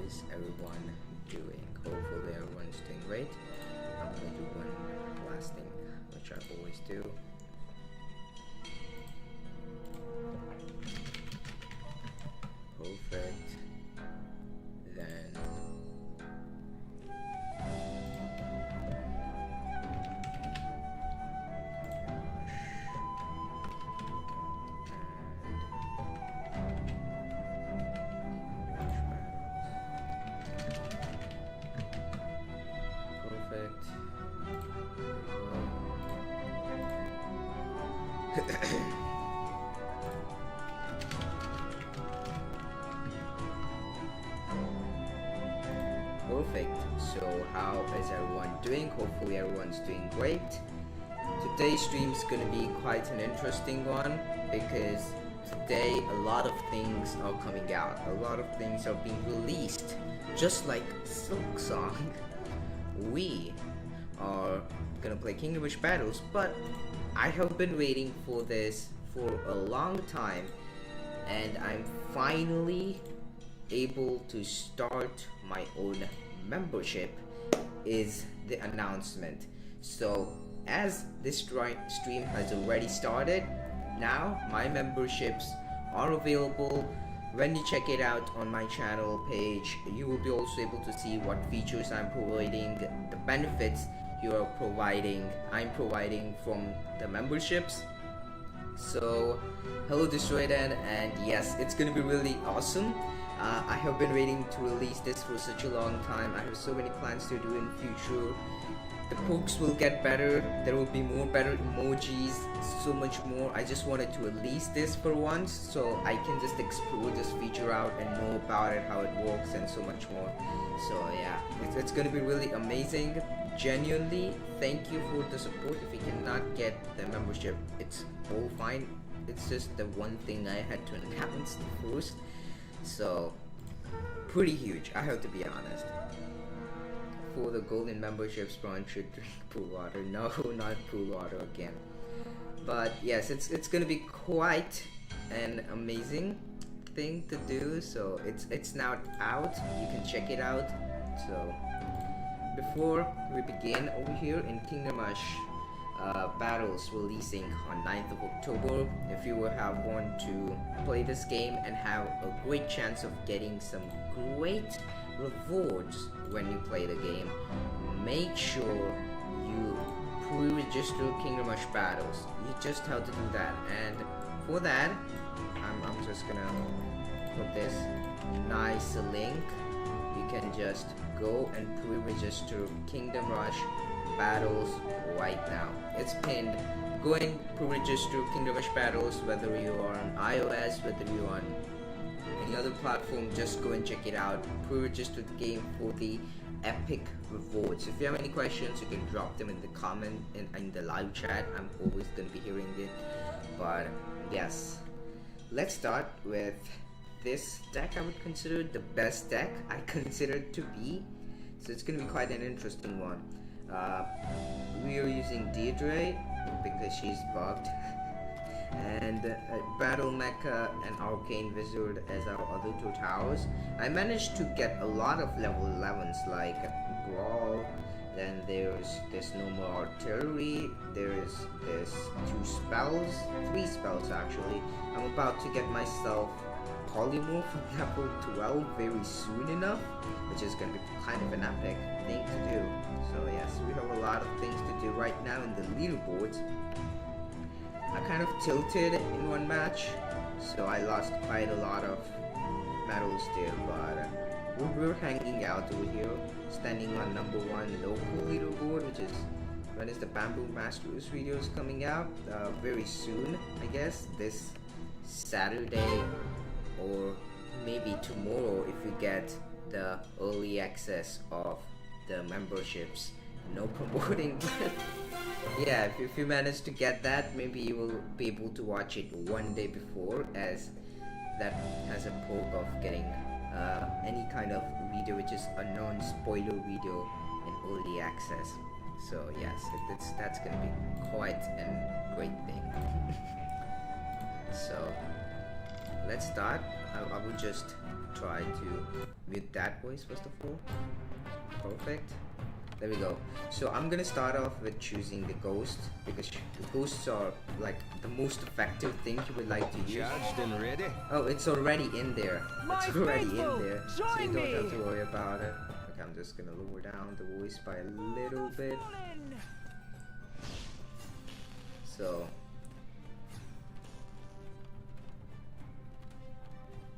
is everyone doing? Hopefully everyone's doing great. I'm gonna do one last thing, which I always do. Perfect. Then perfect. So how is everyone doing? Hopefully everyone's doing great. Today's stream is gonna be quite an interesting one because today a lot of things are coming out. A lot of things are being released. Just like Silk Song, we are gonna play Kingdom Rush Battles, but I have been waiting for this for a long time, and I'm finally able to start my own membership is the announcement. So as this stream has already started, now my memberships are available. When you check it out on my channel page, you will be also able to see what features I'm providing, the benefits I'm providing from the memberships. So hello Destroyed, and yes, it's gonna be really awesome. I have been waiting to release this for such a long time. I have so many plans to do in future. The pokes will get better, there will be more better emojis, so much more. I just wanted to release this for once so I can just explore this feature out and know about it, how it works, and so much more. So yeah, it's gonna be really amazing. Genuinely, thank you for the support. If you cannot get the membership, it's all fine. It's just the one thing I had to announce first. So pretty huge, I have to be honest. For the golden memberships, Prahant should drink pool water. No, not pool water again. But yes, it's gonna be quite an amazing thing to do. So it's now out. You can check it out. So before we begin over here in Kingdom Rush Battles releasing on 9th of October, if you will have want to play this game and have a great chance of getting some great rewards when you play the game, make sure you pre-register Kingdom Rush Battles. You just have to do that, and for that I'm just gonna put this nice link. You can just go and pre-register Kingdom Rush Battles right now. It's pinned. Go and pre-register Kingdom Rush Battles, whether you are on iOS, whether you're on any other platform. Just go and check it out. Pre-register the game for the epic rewards. If you have any questions, you can drop them in the comment in the live chat. I'm always gonna be hearing it. But yes, let's start with this deck. I would consider the best deck I consider it to be, so it's gonna be quite an interesting one. We are using Deirdre because she's bugged, and Battle Mecha and Arcane Wizard as our other two towers. I managed to get a lot of level 11s like Brawl. Then there's this No More Artillery. There's this 3 spells actually. I'm about to get myself Polymorph level 12 very soon enough, which is going to be kind of an epic thing to do. So yes, we have a lot of things to do right now in the leaderboards. I kind of tilted in one match, so I lost quite a lot of medals there, but we're hanging out over here, standing on number 1 local leaderboard, which is when is the Bamboo Masters videos coming out? Very soon, I guess, this Saturday, or maybe tomorrow if you get the early access of the memberships. No promoting, but yeah, if you manage to get that, maybe you will be able to watch it one day before, as that has a perk of getting any kind of video which is a non-spoiler video in early access. So yes, that's gonna be quite a great thing. So let's start. I will just try to mute that voice first of all. Perfect. There we go. So I'm gonna start off with choosing the ghost because the ghosts are like the most effective thing you would like to use. Charged and ready. Oh, it's already in there. It's already in there. So you don't have to worry about it. Okay, I'm just gonna lower down the voice by a little bit. So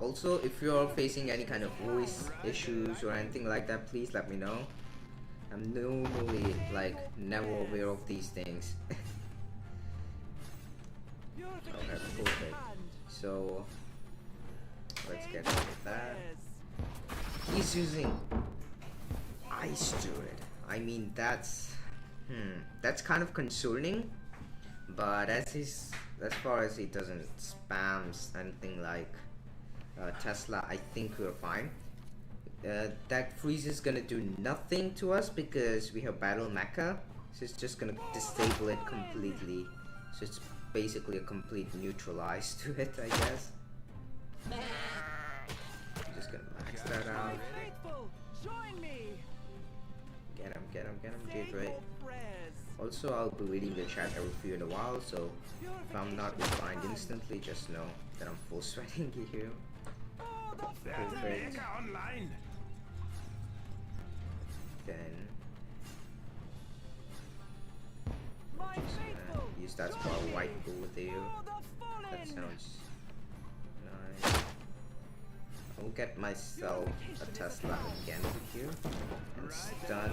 also, if you're facing any kind of voice issues or anything like that, please let me know. I'm normally like never aware of these things. Okay, perfect. So let's get rid of that. He's using ice turret. I mean that's kind of concerning. But as far as he doesn't spams anything like Tesla, I think we're fine. That freeze is gonna do nothing to us because we have battle mecha, so it's just gonna disable it completely. So it's basically a complete neutralize to it, I guess. I'm just gonna max that out. Get him, Jade, right? Also, I'll be reading the chat every few in a while, so if I'm not replied instantly, just know that I'm full sweating here. Perfect. Then use that spot white over there. That sounds nice. I'll get myself a Tesla again here and stun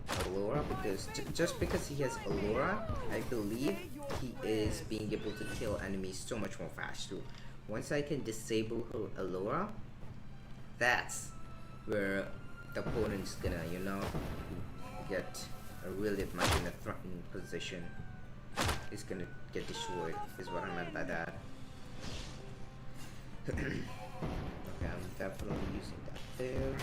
Allura because just because he has Allura, I believe he is being able to kill enemies so much more faster. Once I can disable her Allura, that's where the opponent's gonna, you know, get really much in a threatening position. He's gonna get destroyed, is what I meant by that. Okay, I'm definitely using that there.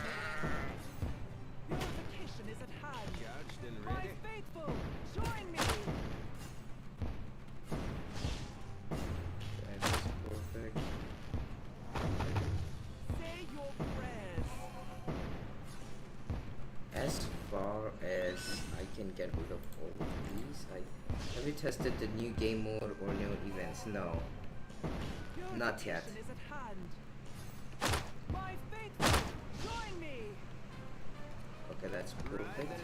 Purification is at hand. Charged and ready. My faithful, join me. Okay, that's perfect. Say your prayers. As far as I can get rid of all of these, have you tested the new game mode or new events? No, not yet. Is at hand. My faithful, join me. Okay, that's perfect.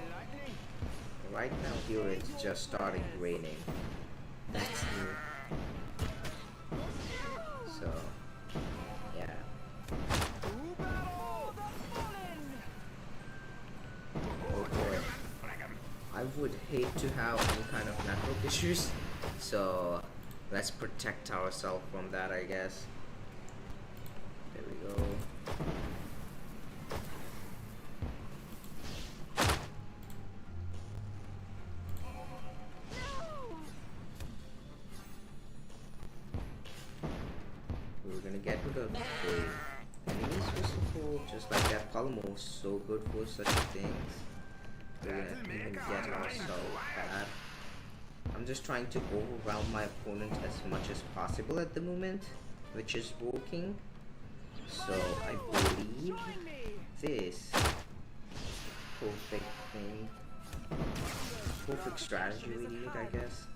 Right now here it's just starting raining. That's new. So, yeah. Oh boy. I would hate to have any kind of network issues. So, let's protect ourselves from that, I guess. There we go. We're gonna get rid of the enemies first of all, just like that. Palmo is so good for such things. We're gonna even get ourselves bad. I'm just trying to overwhelm my opponent as much as possible at the moment, which is working. So I believe this perfect thing, perfect strategy we need, I guess.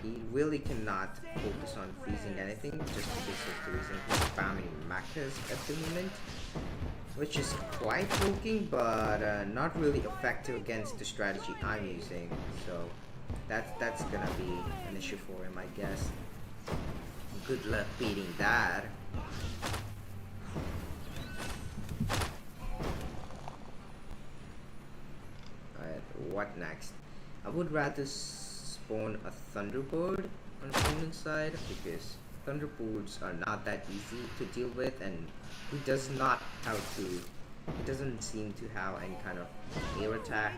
He really cannot focus on freezing anything just because of the reason he's spamming mechas at the moment, which is quite working but not really effective against the strategy I'm using. So that's gonna be an issue for him, I guess. Good luck beating that. Alright, what next? I would rather spawn a Thunderbird on the opponent's side because Thunderbirds are not that easy to deal with, and he does not have to. He doesn't seem to have any kind of air attack,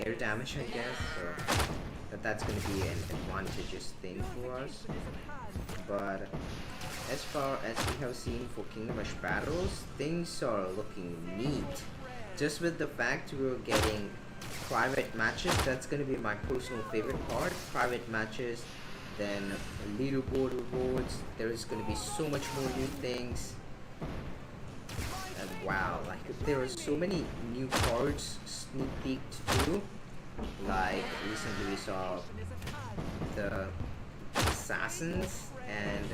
air damage, I guess. So that's going to be an advantageous thing for us. But as far as we have seen for Kingdom Rush Battles, things are looking neat. Just with the fact we're getting private matches, that's going to be my personal favorite part. Private matches then leaderboard rewards. There is going to be so much more new things. And wow, like there are so many new cards sneak peeked too. Like recently we saw the assassins and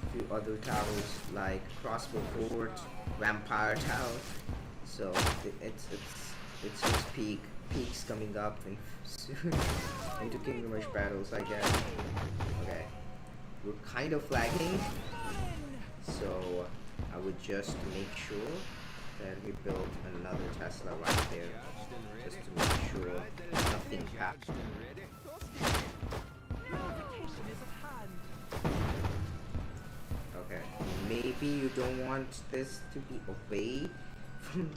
a few other towers like crossbow fort, vampire tower. So it's just peaks coming up and soon into Kingdom Rush Battles, I guess. Okay, we're kind of lagging, so I would just make sure that we build another Tesla right there, just to make sure nothing happens. Okay, maybe you don't want this to be away from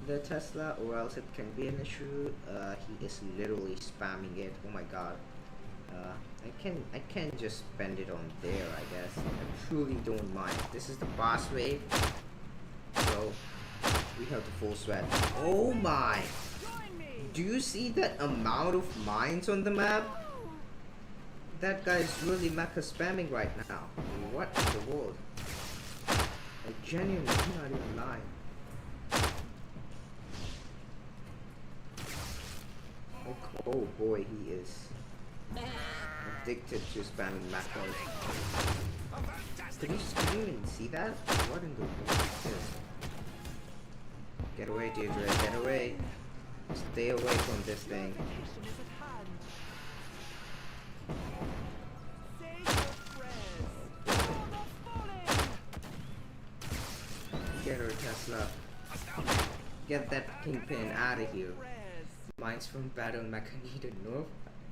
the Tesla, or else it can be an issue. He is literally spamming it. Oh my god. I can just spend it on there, I guess. I truly don't mind. This is the boss wave, so we have the full sweat. Oh my! Do you see that amount of mines on the map? That guy is really mecha spamming right now. What in the world? I genuinely not even lying. Like, oh boy, he is addicted to spamming macros. Can you even see that? What in the world is this? Get away, Deirdre, get away. Stay away from this thing. Get her, Tesla. Get that kingpin out of here. Mines from Battle Mecha need a nerf.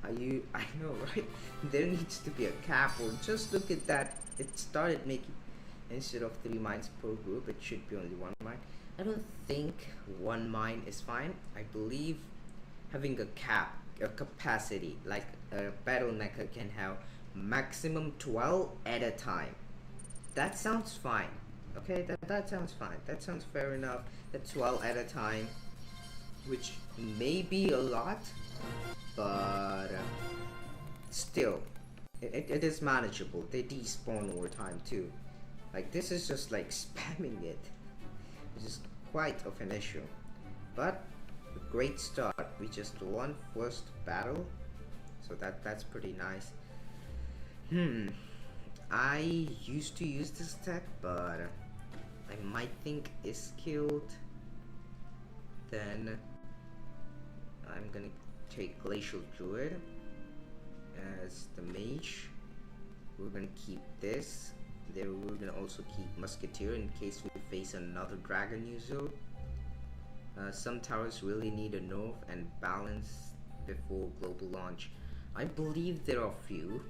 I know, right? There needs to be a cap, or just look at that. It started making, instead of 3 mines per group, it should be only 1 mine. I don't think 1 mine is fine. I believe having a cap, a capacity, like a Battle Mecha can have maximum 12 at a time. That sounds fine. Okay, that sounds fine. That sounds fair enough. That's 12 at a time, which may be a lot, but still, it is manageable. They despawn over time too. Like, this is just like spamming it, which is quite of an issue. But a great start. We just won first battle, so that's pretty nice. I used to use this tech, but I might think is killed. Then I'm gonna take Glacial Druid as the mage. We're gonna keep this. There we're gonna also keep Musketeer in case we face another dragon user. Some towers really need a nerf and balance before global launch. I believe there are few,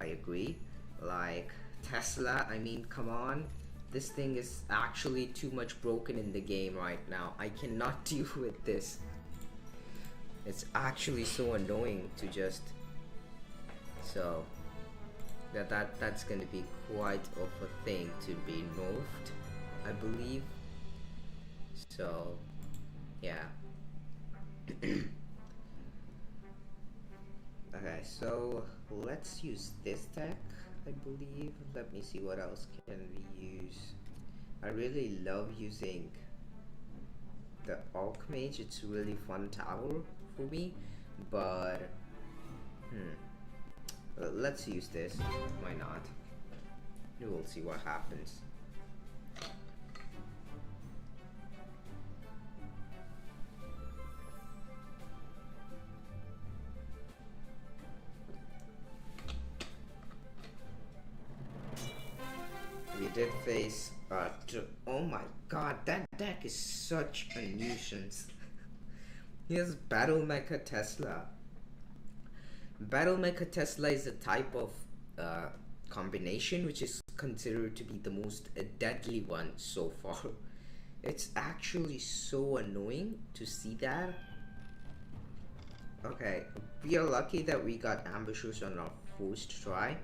I agree. Like Tesla, I mean, come on. This thing is actually too much broken in the game right now. I cannot deal with this. It's actually so annoying to just... So, that's gonna be quite of a thing to be nerfed, I believe. So, yeah. Okay, so let's use this tech, I believe. Let me see what else can we use. I really love using the Archmage. It's a really fun tower for me, but let's use this. Why not? We will see what happens. We did face oh my god, that deck is such a nuisance. Here's Battle Mecha Tesla. Battle Mecha Tesla is a type of combination which is considered to be the most deadly one so far. It's actually so annoying to see that. Okay, we are lucky that we got ambushers on our first try.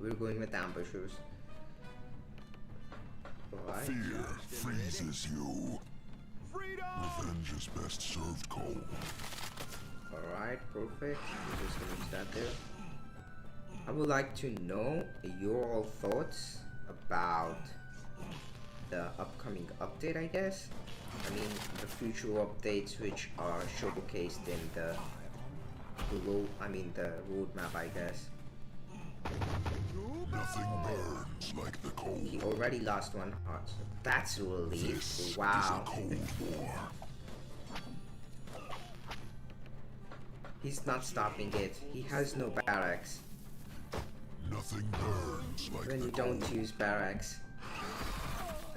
We're going with ambushers. Right. Fear freezes you. Revenge is best served cold. Alright, perfect. We're just gonna use that there. I would like to know your all thoughts about the upcoming update, I guess. I mean, the future updates which are showcased in the the roadmap, I guess. Nothing burns like the cold. He already lost 1 heart, so that's a relief. This Wow. is a cold war. He's not stopping it. He has no barracks. Nothing burns like When the you cold. don't use barracks.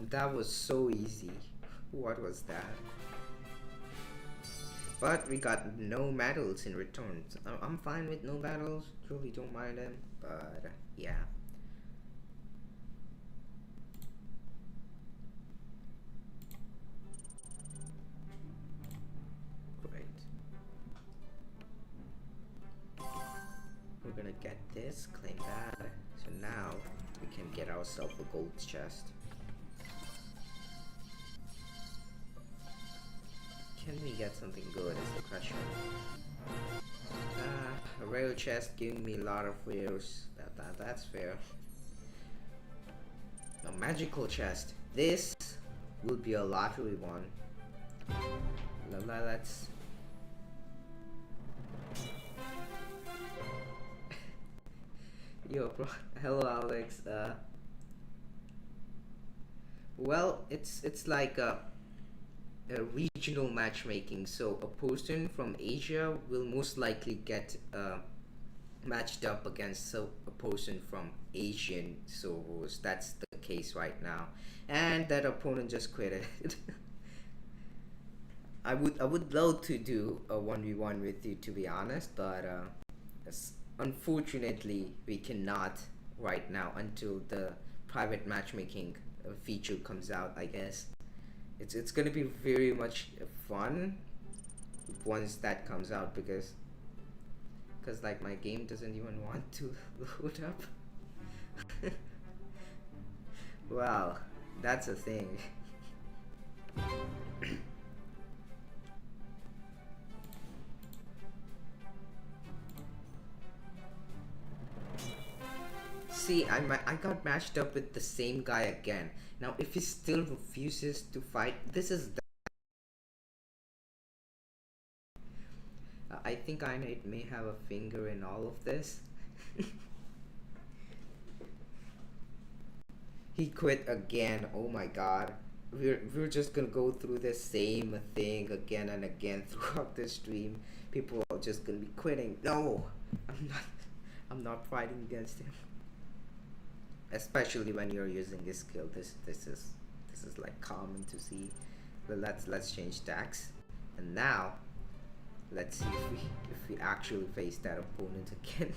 That was so easy. What was that? But we got no medals in return. So I'm fine with no medals. Truly don't mind them. But yeah. Great. We're gonna get this, claim that. So now we can get ourselves a gold chest. Can we get something good is the question. A rare chest giving me a lot of rares. That's fair. A magical chest. This will be a lottery one. Let's. Yo, bro. Hello, Alex. Well, it's like a regional matchmaking, so a person from Asia will most likely get matched up against a person from Asian servers. That's the case right now, and that opponent just quit it. I would love to do a 1v1 with you, to be honest, but unfortunately we cannot right now until the private matchmaking feature comes out, I guess. It's gonna be very much fun once that comes out, because like my game doesn't even want to load up. Wow, that's a thing. See, I got matched up with the same guy again. Now, if he still refuses to fight, this is I think I may have a finger in all of this. He quit again. Oh my god. We're just gonna go through the same thing again and again throughout the stream. People are just gonna be quitting. No, I'm not fighting against him. Especially when you're using this skill. This is like common to see. But let's change tax. And now let's see if we actually face that opponent again.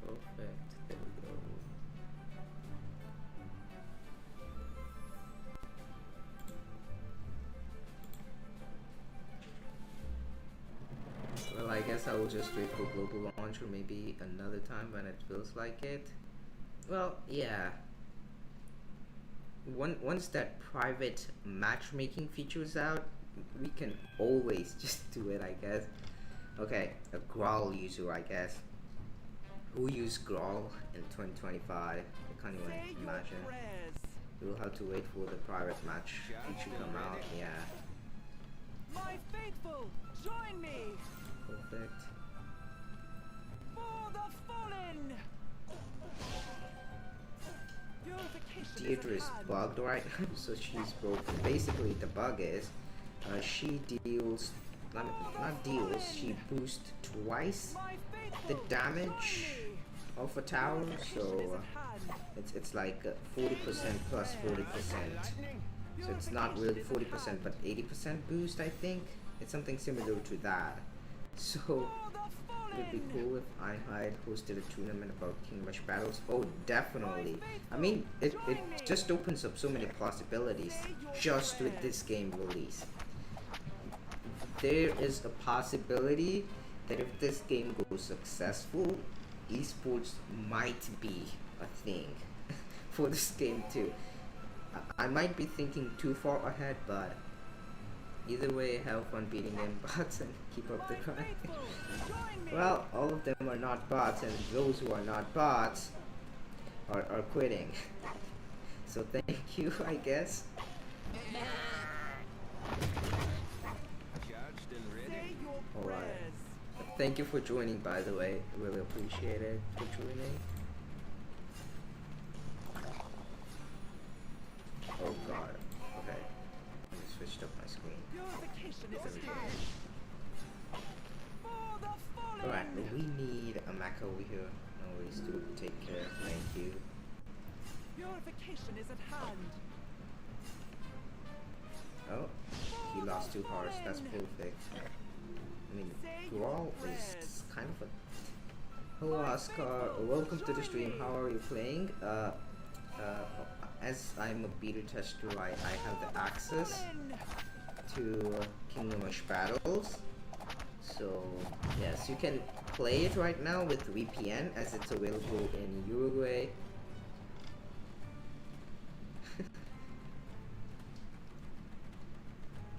Perfect. There we go. Well, I guess I will just wait for global launch, or maybe another time when it feels like it. Well, yeah. Once that private matchmaking feature is out, we can always just do it, I guess. Okay, a Grawl user, I guess. Who used Grawl in 2025? I can't even imagine. We'll have to wait for the private match feature come out. Yeah. My faithful, join me Perfect. for the fallen. Purification Deirdre is at hand. bugged right now, so she's broken. Basically, the bug is she deals, not deals, she boosts twice My faithful, the damage of a tower, so it's like 40% plus 40%. So it's not really 40%, but 80% boost, I think. It's something similar to that. So it would be cool if I had hosted a tournament about Kingdom Rush Battles. Oh, definitely. I mean, it just opens up so many possibilities just with this game release. There is a possibility that if this game goes successful, esports might be a thing for this game too. I might be thinking too far ahead, but either way, have fun beating them bots and keep up the grind. Well, all of them are not bots, and those who are not bots are quitting. So thank you, I guess. Alright. Thank you for joining, by the way. Really appreciate it for joining. Oh god. Okay. I just switched up my screen. Alright, we need a mech over here. No worries to take care. Thank you. Purification is at hand. Oh, he lost 2 hearts. That's perfect. I mean, Brawl is kind of a... Hello Oscar, welcome to the stream. How are you playing? As I'm a beta tester, I have the access to Kingdom Rush Battles. So yes, you can play it right now with VPN as it's available in Uruguay.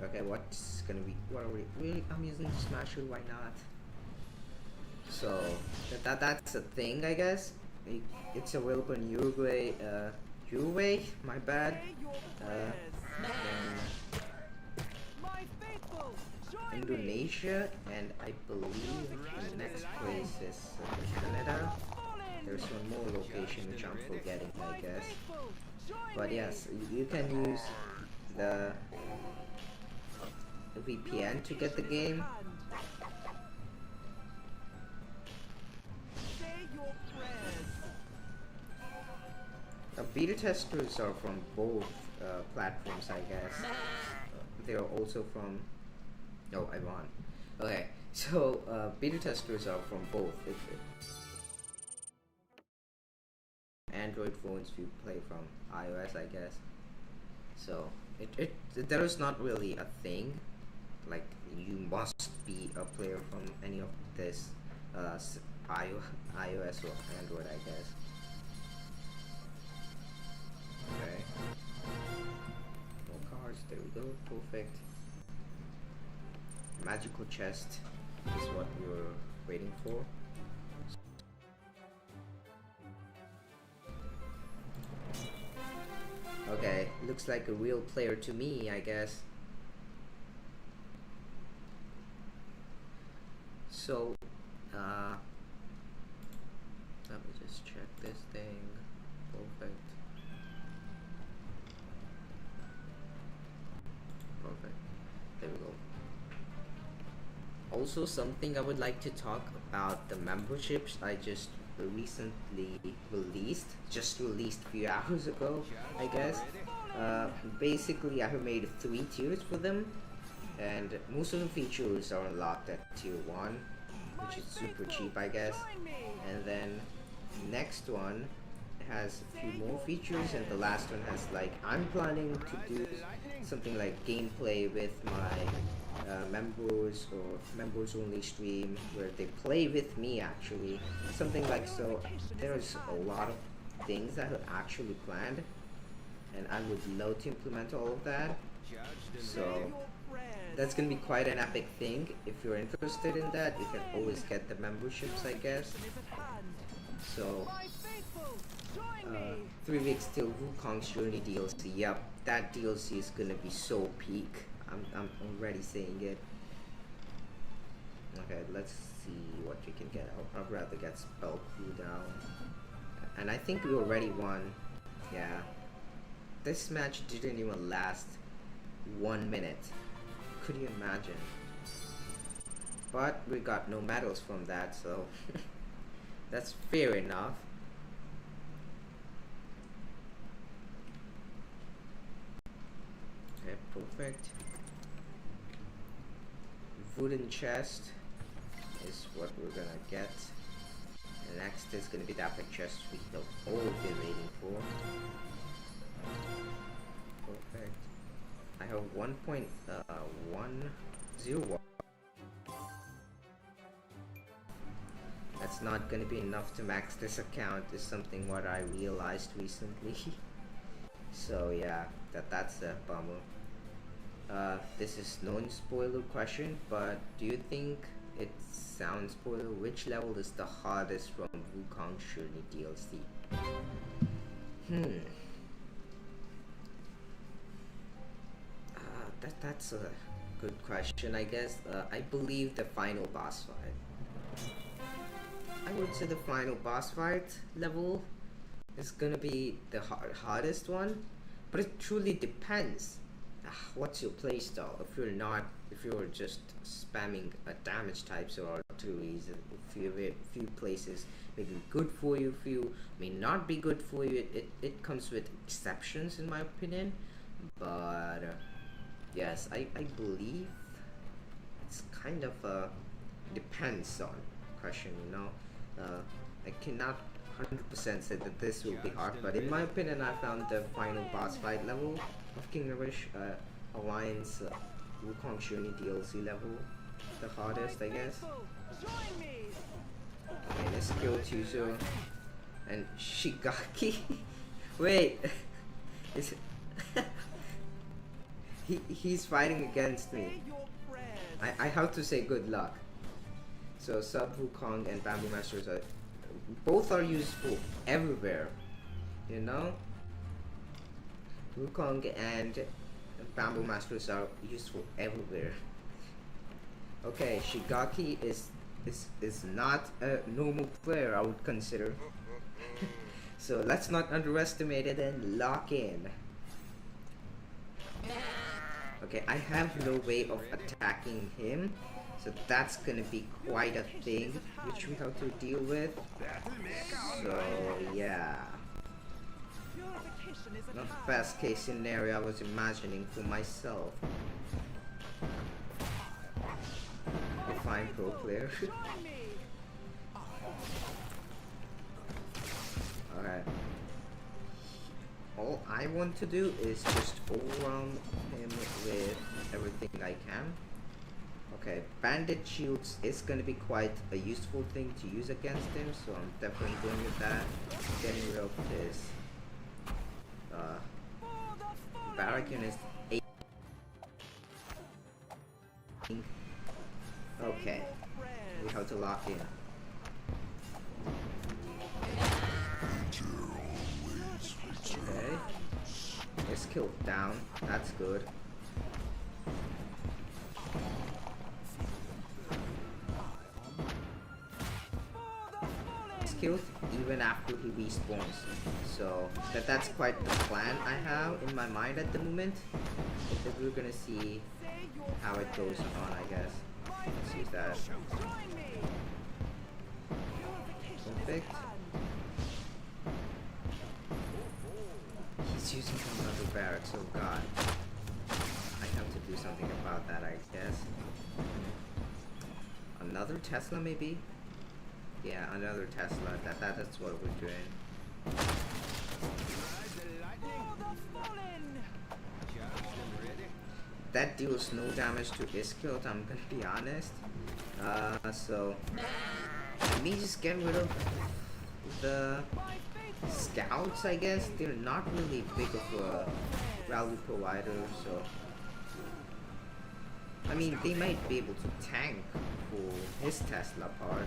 Okay, what's gonna be? What are we? Really? I'm using Smasher. Why not? So that's a thing, I guess. It's available in Uruguay. Uruguay. My bad. Indonesia, and I believe the next place is Canada. There's one more location which I'm forgetting, I guess. But yes, you can use the VPN to get the game. Beta testers are from both platforms, I guess. They are also from... No, I won. Okay, so beta testers are from both. Android phones you play from iOS, I guess. So there is not really a thing like you must be a player from any of this iOS or Android, I guess. Okay. More cards. There we go. Perfect. Magical chest is what we were waiting for. Okay, looks like a real player to me, I guess. So, let me just check this thing. Perfect. Perfect. There we go. Also, something I would like to talk about the memberships I just recently released. Just released a few hours ago, I guess. Basically, I have made 3 tiers for them, and most of the features are unlocked at tier 1, which is super cheap, I guess. And then next one has a few more features, and the last one has, like, I'm planning to do something like gameplay with my members or members only stream where they play with me, actually, something like so. There's a lot of things I have actually planned, and I would love to implement all of that. So that's gonna be quite an epic thing. If you're interested in that, you can always get the memberships, I guess. So 3 weeks till Wukong's Journey DLC. Yep, that DLC is gonna be so peak. I'm already saying it. Okay, let's see what we can get. I'd rather get spell cooldown. And I think we already won. Yeah. This match didn't even last 1 minute. Could you imagine? But we got no medals from that, so that's fair enough. Okay, perfect. Wooden chest is what we're gonna get. And next is gonna be the epic chest we have all been waiting for. Perfect. I have 1.101. That's not gonna be enough to max this account, is something what I realized recently. So yeah, that's a bummer. This is non-spoiler question, but do you think it sounds spoiler? Which level is the hardest from Wukong DLC? That's a good question, I guess. I believe the final boss fight. I would say the final boss fight level is gonna be the hardest one, but it truly depends. What's your playstyle? If you're just spamming damage types or artilleries, a few places may be good for you, few may not be good for you. It comes with exceptions, in my opinion, but yes, I believe it's kind of depends on question, you know. I cannot 100% say that this will be hard, but in my opinion, I found the final boss fight level of Kingdom Rush Alliance Wukong DLC level the hardest, I guess. Join me. Okay, let's kill Tuzo and Shigaki. Wait, is he's fighting against me. Say your prayers. I have to say good luck. So Sub Wukong and Bamboo Masters are both are useful everywhere, you know. Wukong and Bamboo Masters are useful everywhere. Okay, Shigaki is not a normal player, I would consider. So let's not underestimate it and lock in. Okay, I have no way of attacking him, so that's gonna be quite a thing which we have to deal with. So yeah, Purification is a not task. the best case scenario I was imagining for myself. Define pro player. Join me. Alright. All I want to do is just overwhelm him with everything I can. Okay, bandit shields is gonna be quite a useful thing to use against him, so I'm definitely going with that. Getting rid of his For the fallen. Barracuda is 8. Okay, we have to lock in. Okay, his kill down, that's good. Killed even after he respawns, so that's quite the plan I have in my mind at the moment. But we're gonna see how it goes on, I guess. Let's use that. Join me. Purification is Perfect. at hand. He's using another barracks, oh god. I have to do something about that, I guess. Another Tesla maybe? Yeah, another Tesla. That's what we're doing. For the fallen. That deals no damage to his kill, I'm gonna be honest. So let me just get rid of the My faithful. scouts, I guess. They're not really big of a value provider, so I mean they might be able to tank for his Tesla part,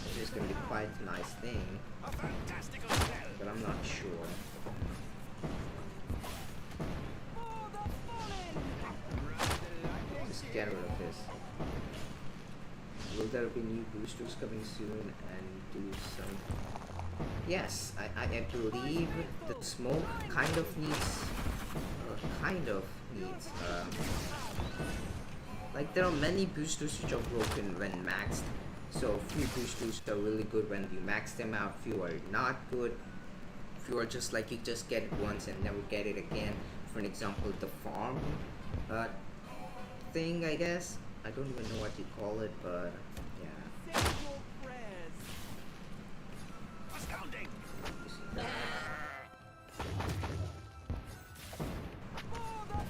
which is gonna be quite a nice thing, but I'm not sure. For the fallen. Just get rid of this. Will there be new boosters coming soon and do some? Yes, I believe the smoke kind of needs, like there are many boosters which are broken when maxed. So few boosters are really good when you max them out, few are not good. Few are just like you just get it once and never get it again. For an example, the farm thing, I guess. I don't even know what you call it, but yeah. Say your prayers. Astounding.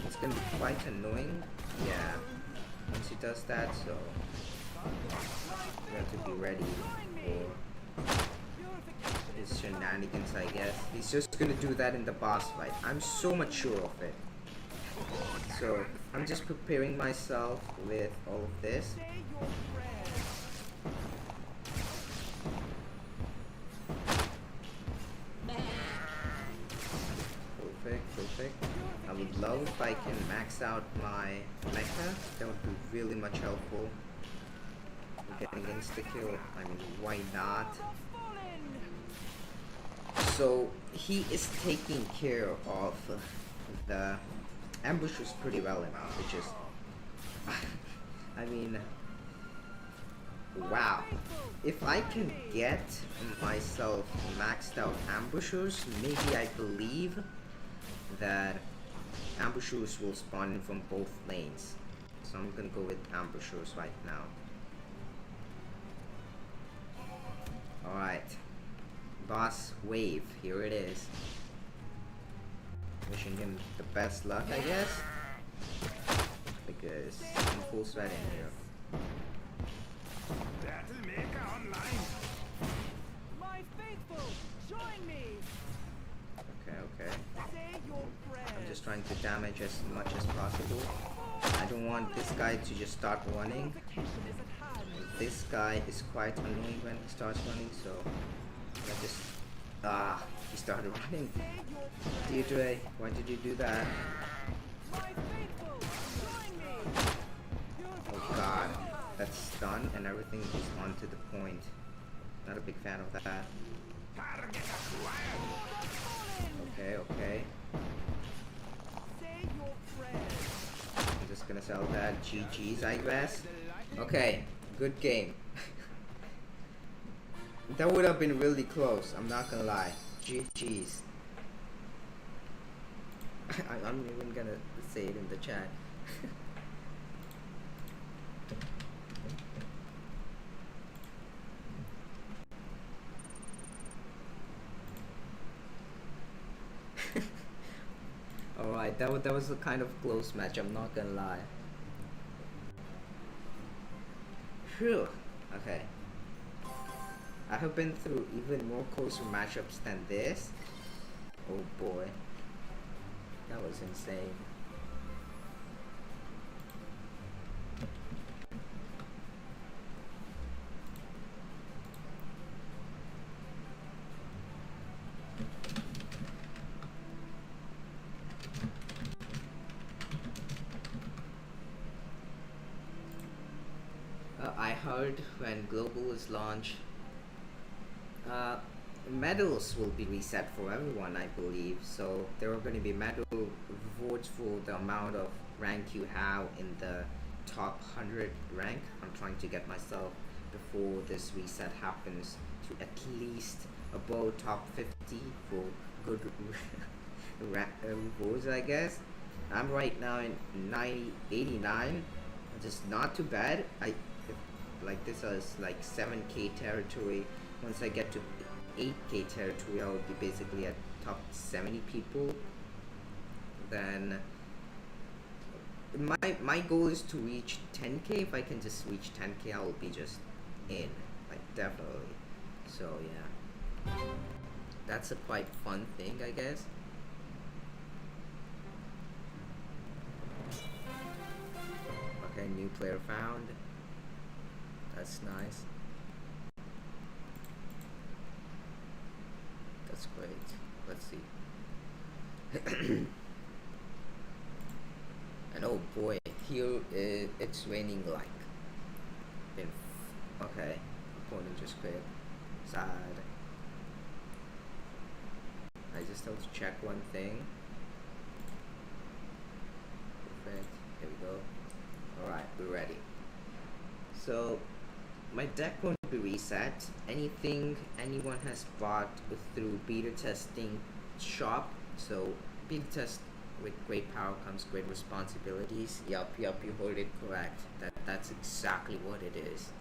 It's gonna be quite annoying. Yeah. Once he does that, so you have to be ready for his shenanigans, I guess. He's just gonna do that in the boss fight. I'm so much sure of it. So I'm just preparing myself with all of this. Say your prayers. Perfect, perfect. I would love if I can max out my mecha. That would be really much helpful. Getting insta-kill, I mean, why not? So he is taking care of the ambushes pretty well enough, which is, I mean, wow. If I can get myself maxed out ambushers, maybe I believe that ambushers will spawn in from both lanes. So I'm gonna go with ambushers right now. Alright. Boss wave, here it is. Wishing him the best luck, I guess. Because I'm full sweat in here. My faithful, join me. Okay, okay. Say your prayers. I'm just trying to damage as much as possible. I don't want this guy to just start running. Vacation is at hand. This guy is quite annoying when he starts running, so I just he started running. Deirdre, why did you do that? My faithful, join me. Oh god, that's done and everything is on to the point. Not a big fan of that. Okay, okay. Say your prayers. I'm just gonna sell that. GG's, I guess. Okay, good game. That would have been really close, I'm not gonna lie. GG's. I'm even gonna say it in the chat. Alright, that was a kind of close match, I'm not gonna lie. Phew. Okay. I have been through even more closer matchups than this. Oh boy. That was insane. I heard when Global is launched, medals will be reset for everyone, I believe. So there are going to be medal rewards for the amount of rank you have in the top 100 rank. I'm trying to get myself before this reset happens to at least above top 50 for good rewards, I guess. I'm right now in 89, which is not too bad. Like this is like 7k territory. Once I get to 8k territory, I will be basically at top 70 people. Then my goal is to reach 10k. If I can just reach 10k, I will be just in, like, definitely. So yeah, that's a quite fun thing, I guess. Okay, new player found. That's nice. That's great. Let's see. And oh boy, here it's raining like. Okay, opponent just quit. Sad. I just have to check one thing. Perfect. Here we go. Alright, we're ready. So my deck won't be reset. Anything anyone has bought through beta testing shop. So beta test, with great power comes great responsibilities. Yup, you heard it correct. That's exactly what it is.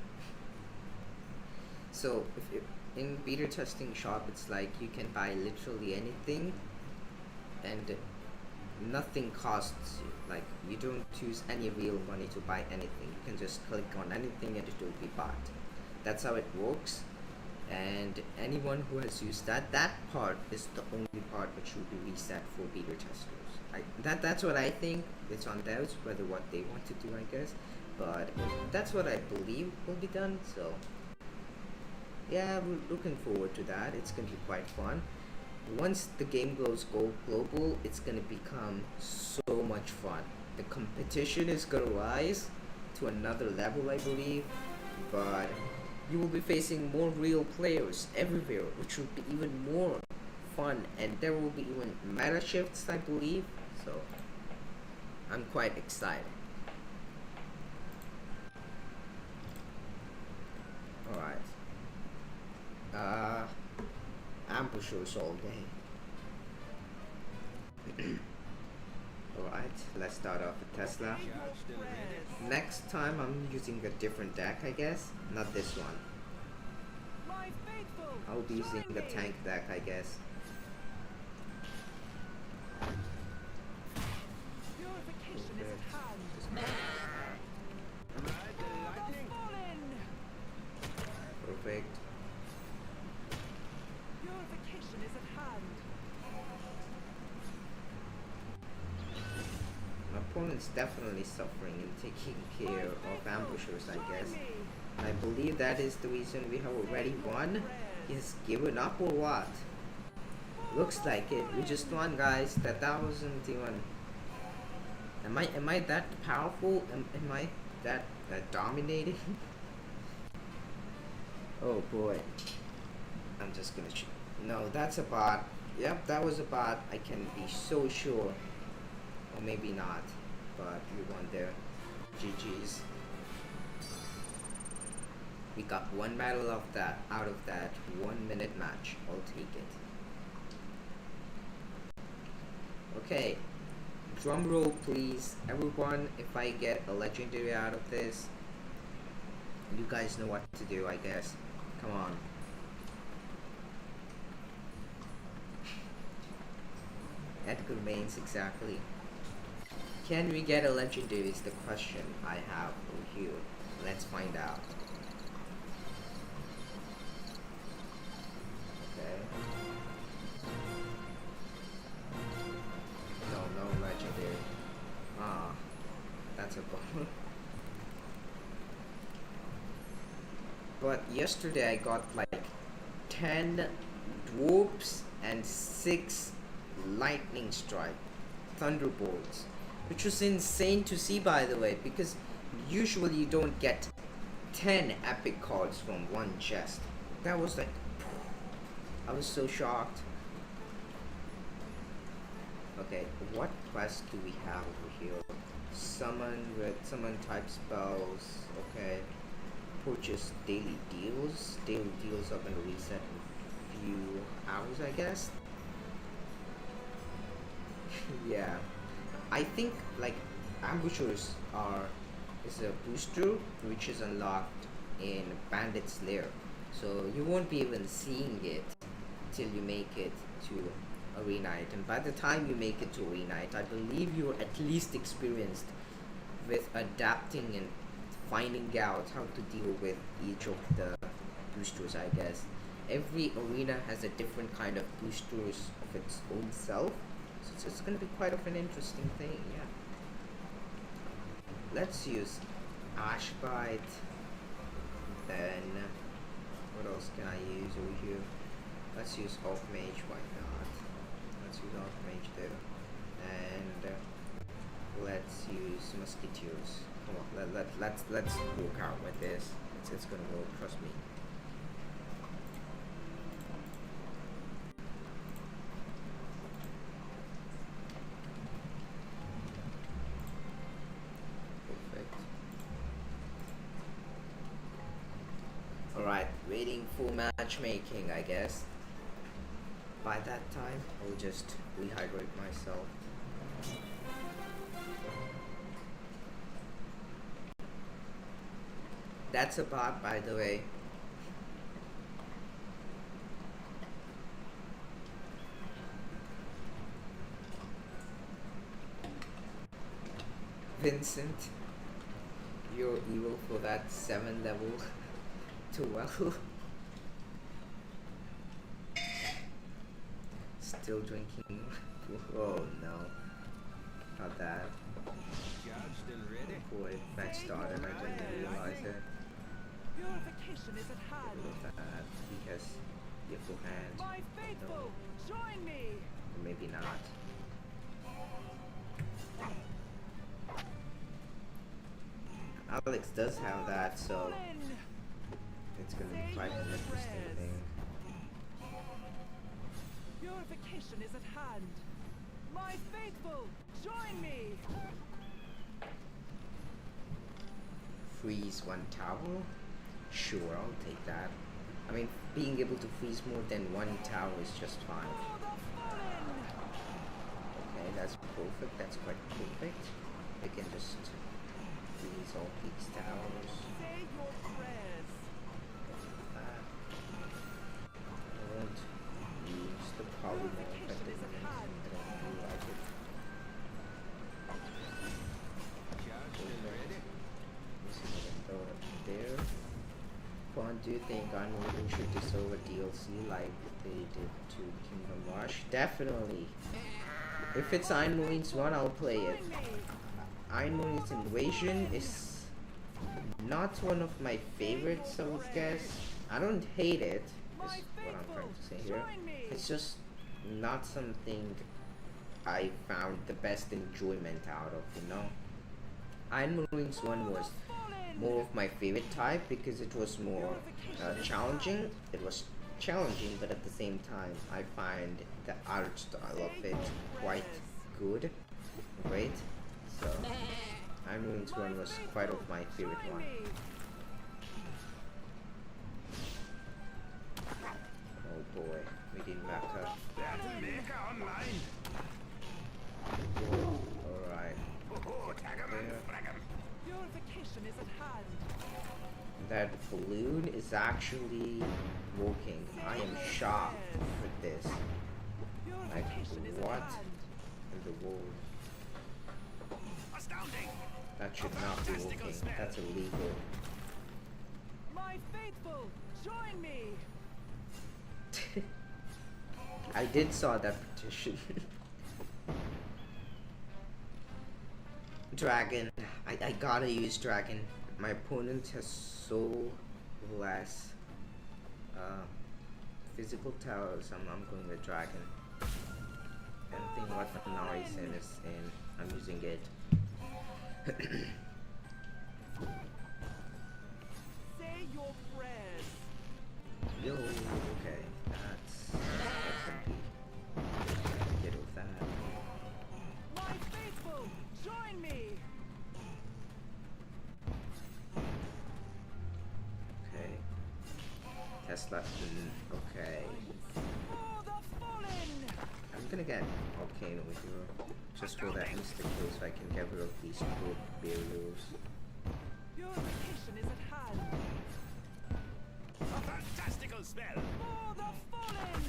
So if you, in beta testing shop, it's like you can buy literally anything and nothing costs you. Like, you don't use any real money to buy anything. You can just click on anything and it will be bought. That's how it works. and anyone who has used that part is the only part which will be reset for beta testers. That's what I think. It's on those whether what they want to do, I guess, but that's what I believe will be done. So yeah, we're looking forward to that. It's gonna be quite fun. Once the game goes global, it's gonna become so much fun. The competition is gonna rise to another level, I believe, but you will be facing more real players everywhere, which will be even more fun, and there will be even meta shifts, I believe. So I'm quite excited. Alright. Ambushers all day. Alright, let's start off with Tesla. Next time I'm using a different deck, I guess. Not this one. My faithful, I'll be using join the me. tank deck, I guess. Purification is at hand. Fallen. Perfect. Purification is at hand. My opponent's definitely suffering and taking care of ambushers, I guess. Join me. I believe that is the reason we have already won. He's given up or what? Looks like it. We just won, guys. That wasn't even. Am I that powerful? Am I that dominating? Oh boy. I'm just gonna shoot. No, that's a bot. Yep, that was a bot. I can be so sure. Or maybe not. But we won there. GG's. We got one battle of that out of that 1 minute match. I'll take it. Okay. Drum roll please. Everyone, if I get a legendary out of this, you guys know what to do, I guess. Come on. Edgar Mains, exactly. Can we get a legendary is the question I have over here. Let's find out. Okay. No legendary. Ah, that's a bummer. But yesterday I got like 10 dwarfs and 6 lightning strike thunderbolts, which was insane to see, by the way, because usually you don't get 10 epic cards from one chest. That was like, I was so shocked. Okay, what quest do we have over here? Summon type spells. Okay. Purchase daily deals. Daily deals are gonna reset in a few hours, I guess. Yeah, I think like ambushers is a booster which is unlocked in Bandit's Lair, so you won't be even seeing it till you make it to Arena Night, and by the time you make it to Arena Night, I believe you're at least experienced with adapting and finding out how to deal with each of the boosters, I guess. Every arena has a different kind of boosters of its own self, so it's going to be quite of an interesting thing, yeah. Let's use Ashbite, then what else can I use over here? Let's use Off Mage, why not? Let's use Off Mage there, and let's use Musketeers. Come on, let's work out with this. It's gonna work, trust me. Perfect. Alright, waiting for matchmaking, I guess. By that time, I'll just rehydrate myself. That's a bot, by the way. Vincent, you're evil for that 7 level 12. still drinking. Oh no. Not that. Charged and ready. Boy, match started. I didn't realize it. Purification is at hand. Look at that. He has beautiful hands. My faithful, join me. Maybe not. Alex does have that, so it's gonna be quite an interesting thing. Purification is at hand. My faithful, join me. Freeze one tower? Sure, I'll take that. I mean, being able to freeze more than one tower is just fine. For the fallen. Okay, that's perfect. That's quite perfect. We can just freeze all these towers. Say your prayers. That. I won't use the polymorph at the moment. I don't really like it. Throw it there. Prahant, do you think Unmoving should deserve a DLC like they did to Kingdom Rush? Definitely. If it's Iron Marines 1, I'll play it. Join me. Iron Marines Invasion is not one of my favorites, I would guess. I don't hate it, is what I'm trying to say here. Join me. It's just not something I found the best enjoyment out of, you know? Iron Marines 1 was more of my favorite type because it was more challenging. It was challenging, but at the same time, I find the art style of it quite good, great. So, Iron Marines 1 was quite of my favorite Join one. me. Oh boy, we didn't back up. Alright. Purification is at hand. That balloon is actually working. I am shocked with this. Like, Purification is at what hand. in the world? Astounding. That should not be working. That's illegal. My faithful, join me. I did saw that petition. Dragon. I gotta use dragon. My opponent has so less physical towers. I'm going with dragon. Anything what Narisyn is in, I'm using it. Say your prayers. Yo, okay, that's SMP. Get with that. My faithful, join me. Okay. Tesla. Okay. For the fallen. I'm gonna get Arcane with you. Just for that instant kill so I can get rid of these good barriers. Purification is at hand. A fantastical spell! For the fallen.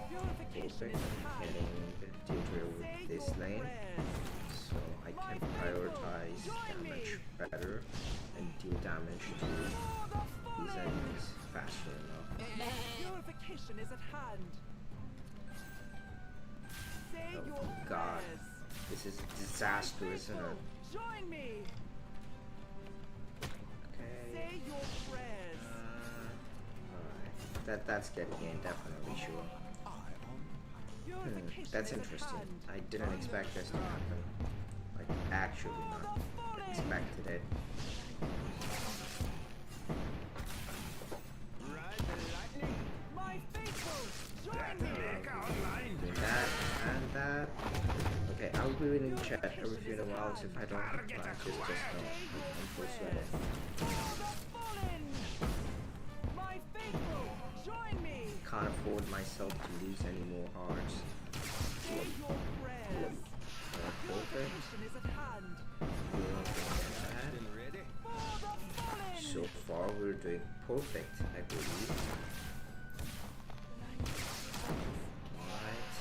Purification Perfect. is at I'm hand. getting the tutorial Say with this your lane. prayers. So I can prioritize damage better and deal damage to For the these fallen. enemies faster enough. Purification is at hand. Say Oh, your God. prayers. This is a disaster, isn't it? Join me. Okay. Say your prayers. Alright. That's getting in, definitely sure. Purification That's is at interesting. hand. I didn't expect this to happen. Like, actually not expected it. Ride the lightning! My faithful, join me. Do that and that. Okay, I'll be reading chat every few while, so if I don't reply, just know I'm persuaded. For the fallen. My faithful, join me. Can't afford myself to lose any more hearts. Say your prayers. Perfect. Purification is at hand. Been ready? For the fallen. So far, we're doing perfect, I believe. Alright.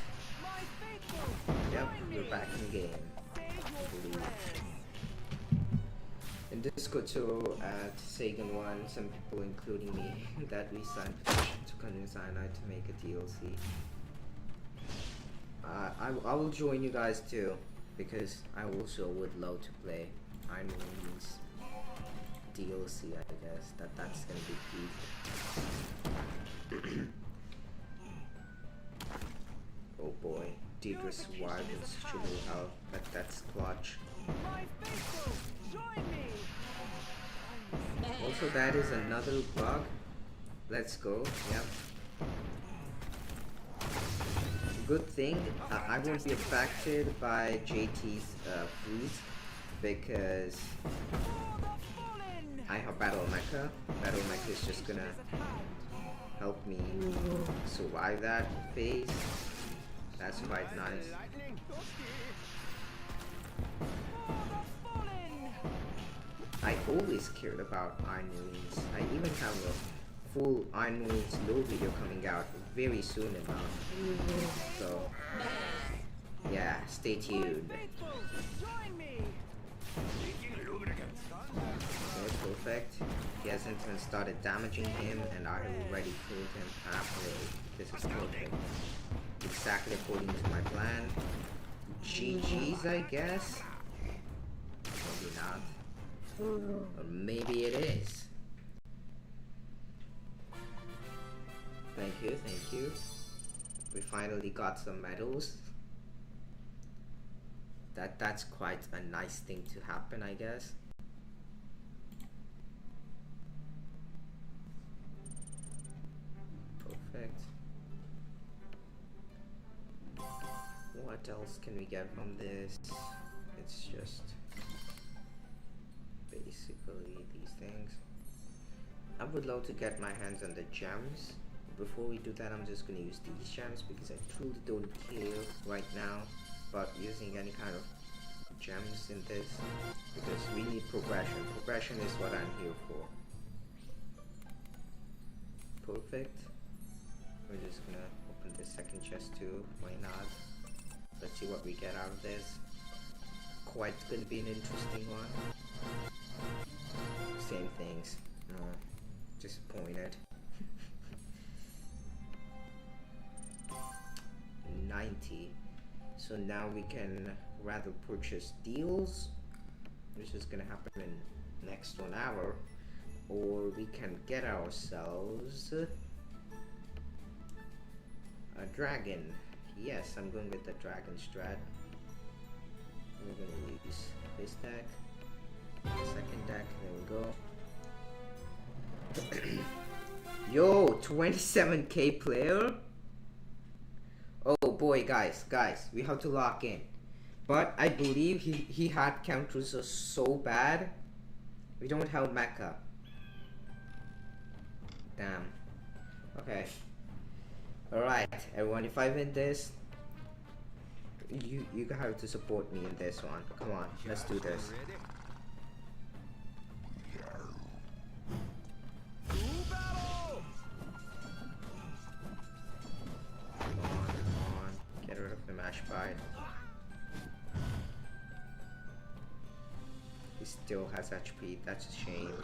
My faithful, Yep, join me. we're back in the game. Say your prayers. In Discord, so at Sagan 1, some people, including me, that we signed petition to convince Cyanide to make a DLC. I will join you guys too, because I also would love to play Iron Marines DLC. I guess that's gonna be key. Oh boy, Deidre's wild and triple health, but that's clutch. My faithful, join me. Also, that is another bug. Let's go. Yep. Good thing I won't be affected by JT's freeze because I have Battle Mecha. Battle Mecha is just gonna help me survive that phase. That's quite nice. Lightning. I always cared about Iron Marines. I even have a full Iron Marines low video coming out very soon enough. So yeah, stay tuned. Faithful, join me. Leaking lubricants. Okay, perfect. He hasn't even started damaging him and I have already killed him halfway. This is perfect. Exactly according to my plan. GG's, I guess. Maybe not. Or maybe it is. Thank you. We finally got some medals. That's quite a nice thing to happen, I guess. Perfect. What else can we get from this? It's just basically these things. I would love to get my hands on the gems. Before we do that, I'm just gonna use these gems because I truly don't care right now about using any kind of gems in this because we need progression. Progression is what I'm here for. Perfect. We're just gonna open this second chest too. Why not? Let's see what we get out of this. Quite gonna be an interesting one. Same things. No, disappointed. 90. So now we can rather purchase deals, which is gonna happen in next 1 hour, or we can get ourselves a dragon. Yes, I'm going with the dragon strat. We're gonna use this deck, second deck. There we go. Yo, 27k player. Oh boy, guys, we have to lock in. But I believe he had counters so bad. We don't have mecha. Damn. Okay. Alright, everyone, if I win this, you have to support me in this one. Come on, let's do this. Come on. Get rid of the mash bite. He still has HP, that's a shame.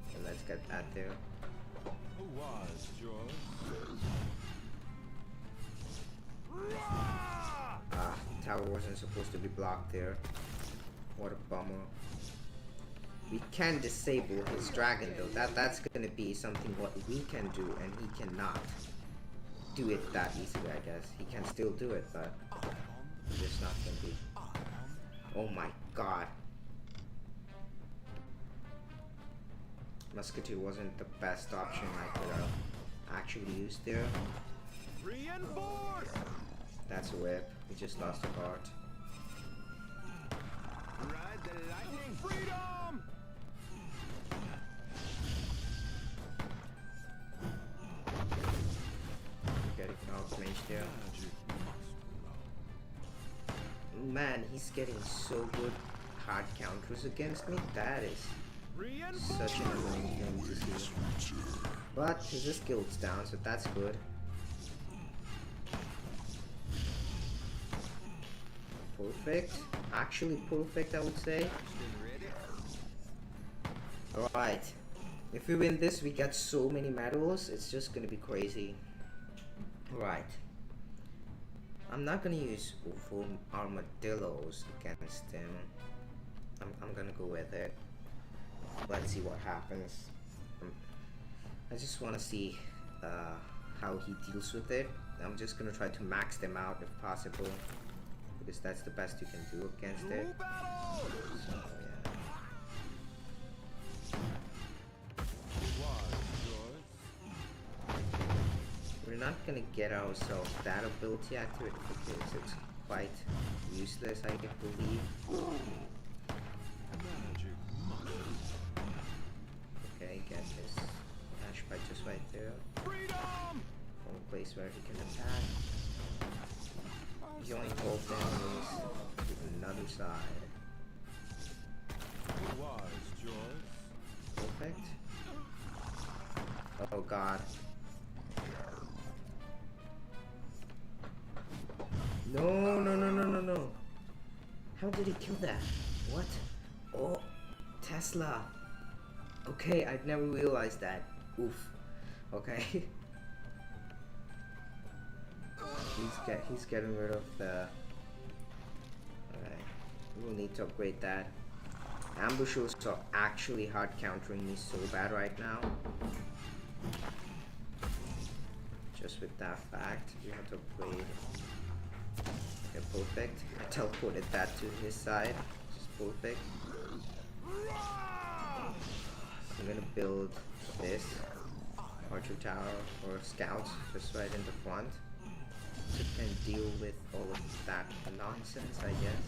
Okay, let's get that there. Who was yours? Ah, tower wasn't supposed to be blocked there. What a bummer. We can disable his dragon though. That's gonna be something what we can do and he cannot do it that easily, I guess. He can still do it, but it's just not gonna be. Oh my god. Musketeer wasn't the best option I could have actually used there. Reinforce! That's a whip. We just lost a card. Ride the lightning! Freedom! Getting out mage there. Man, he's getting so good hard counters against me. That is such an annoying thing to see. But his skill's down, so that's good. Perfect. Actually perfect, I would say. Alright. If we win this, we get so many medals. It's just gonna be crazy. Right. I'm not gonna use full armadillos against him. I'm gonna go with it. Let's see what happens. I just want to see how he deals with it. I'm just gonna try to max them out if possible, because that's the best you can do against it. So yeah. We're not gonna get ourselves that ability activated because it's quite useless, I believe. Okay, get this hash pipe just right there. Freedom! One place where he can attack. Join both enemies to another side. Who was yours? Perfect. Oh god. No, no, no, no, no, no. How did he kill that? What? Oh, Tesla. Okay, I'd never realized that. Oof. Okay. He's getting rid of the. Alright. We'll need to upgrade that. Ambushers are actually hard countering me so bad right now. Just with that fact, we have to upgrade. Okay, perfect. I teleported that to his side, which is perfect. I'm gonna build this archer tower or scouts just right in the front, so it can deal with all of that nonsense, I guess.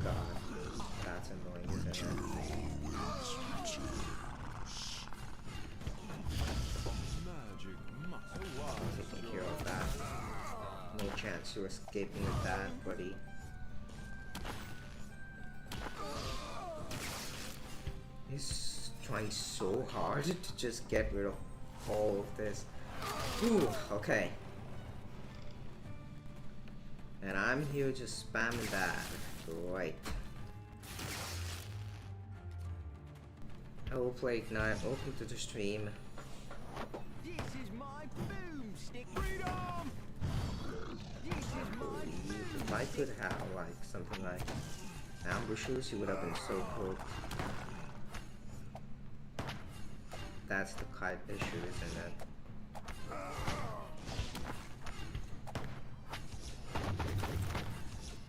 God, that's annoying, isn't it? Taking care of that. No chance you're escaping with that, buddy. He's trying so hard to just get rid of all of this. Ooh, okay. And I'm here just spamming that. Right. Hello, Play Ignite. Welcome to the stream. This is my boomstick. Freedom! This is my If I could have like something like ambushers, you would have been so cool. That's the kite issue, isn't it?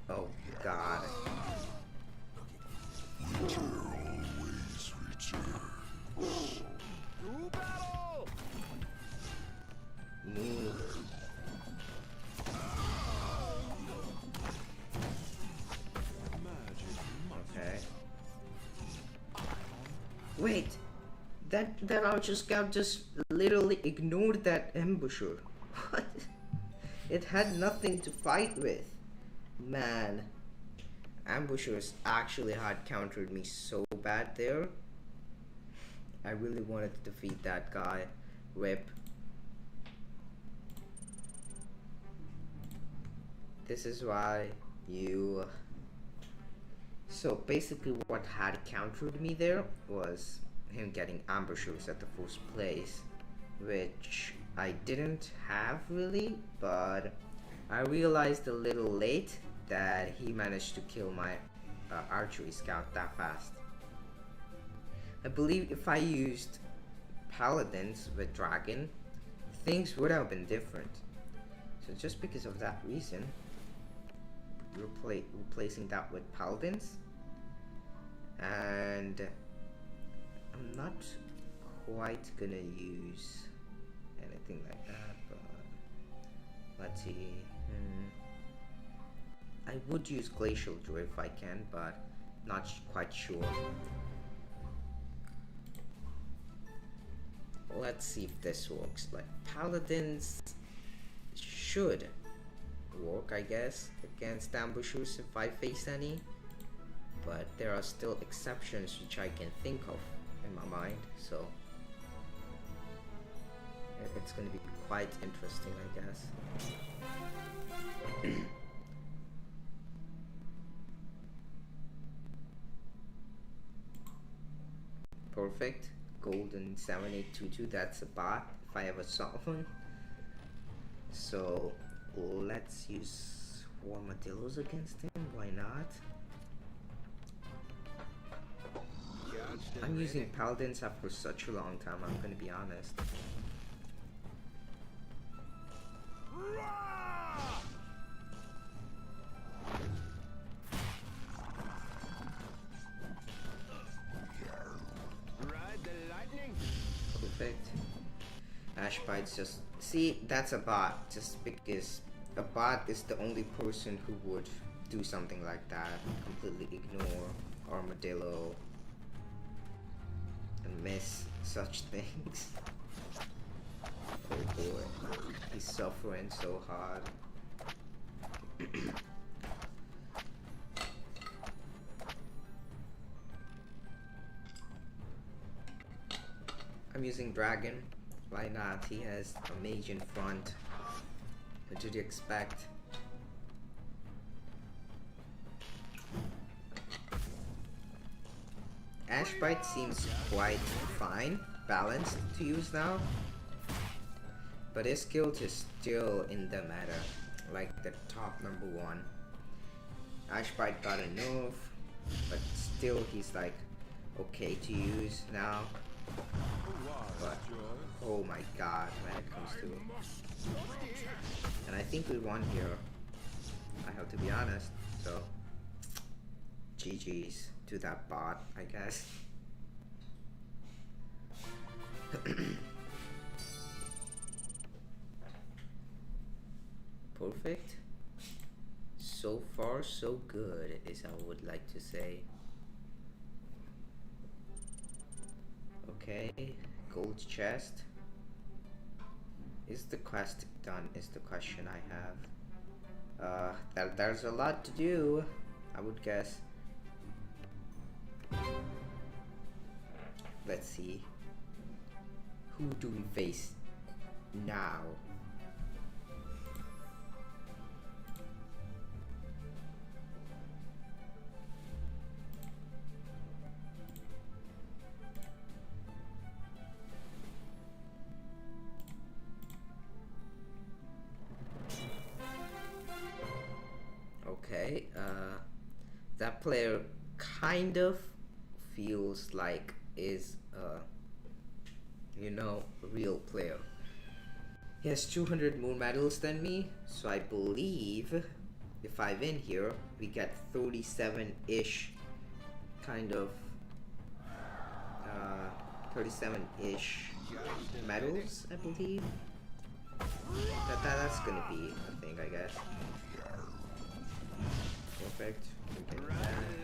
Oh god. Always return. to battle! Move. Okay. Wait, that archer scout just literally ignored that ambusher. What? It had nothing to fight with. Man, ambushers actually hard countered me so bad there. I really wanted to defeat that guy. Rip. This is why you... So basically what had countered me there was him getting ambushers at the first place, which I didn't have really, but I realized a little late that he managed to kill my archery scout that fast. I believe if I used paladins with dragon, things would have been different. So just because of that reason, replacing that with paladins, and I'm not quite gonna use anything like that, but let's see. I would use glacial druid if I can, but not quite sure. Let's see if this works. Like paladins should work, I guess, against ambushers if I face any, but there are still exceptions which I can think of in my mind, so it's going to be quite interesting, I guess. Perfect. golden 7822. That's a bot if I ever saw one. So let's use armadillos against him. Why not? I'm using paladins after such a long time, I'm gonna be honest. Ride the lightning. Perfect. Ashbite's just... See, that's a bot. Just because a bot is the only person who would do something like that. Completely ignore armadillo and miss such things. Oh boy, he's suffering so hard. I'm using dragon. Why not? He has a mage in front. What did you expect? Ashbite seems quite fine, balanced to use now. But his guild is still in the meta, like the top number 1. Ashbite got a nerf, but still he's like okay to use now. But oh my god, when it comes to it. And I think we won here. I have to be honest. So GG's to that bot, I guess. Perfect. So far so good, is I would like to say. Okay, gold chest. Is the quest done is the question I have. There's a lot to do, I would guess. Let's see. Who do we face now? Okay, that player kind of feels like is you know, a real player. He has 200 more medals than me, so I believe if I win here, we get 37-ish kind of 37-ish medals, I believe. That's gonna be a thing, I guess. Perfect. Okay,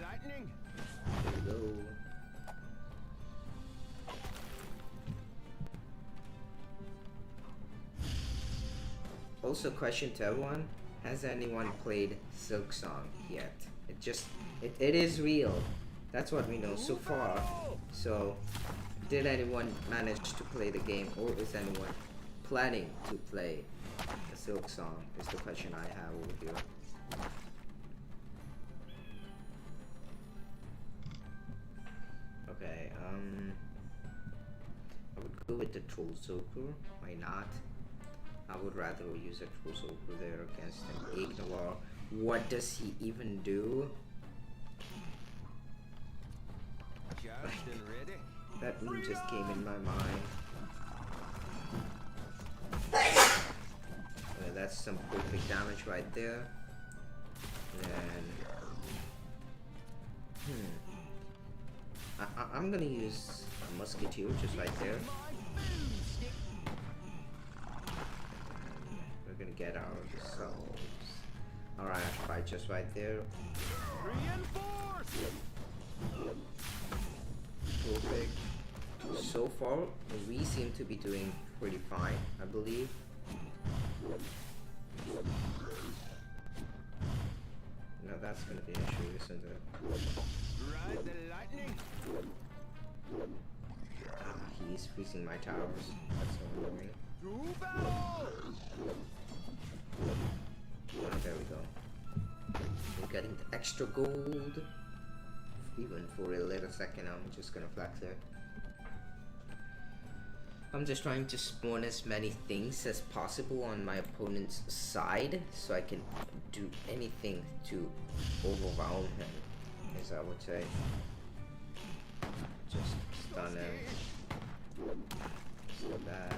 Lightning. there we go. Also, question to everyone: has anyone played Silk Song yet? It is real. That's what we know so far. So, did anyone manage to play the game, or is anyone planning to play the Silk Song? Is the question I have over here. Okay, I would go with the Troll Zoker. Why not? I would rather use a Troll Zoker there against an Ignore. What does he even do? Charged and ready. That move just came in my mind. That's some perfect damage right there. And I'm gonna use a Musketeer just right there. We're gonna get ourselves. Alright, fight just right there. Perfect. So far, we seem to be doing pretty fine, I believe. No, that's gonna be an issue, isn't it? Ride the lightning. He's freezing my towers. That's so annoying. To battle. There we go. We're getting the extra gold. Even for a little second, I'm just gonna flex it. I'm just trying to spawn as many things as possible on my opponent's side so I can do anything to overwhelm him, as I would say. Just stun him. So that.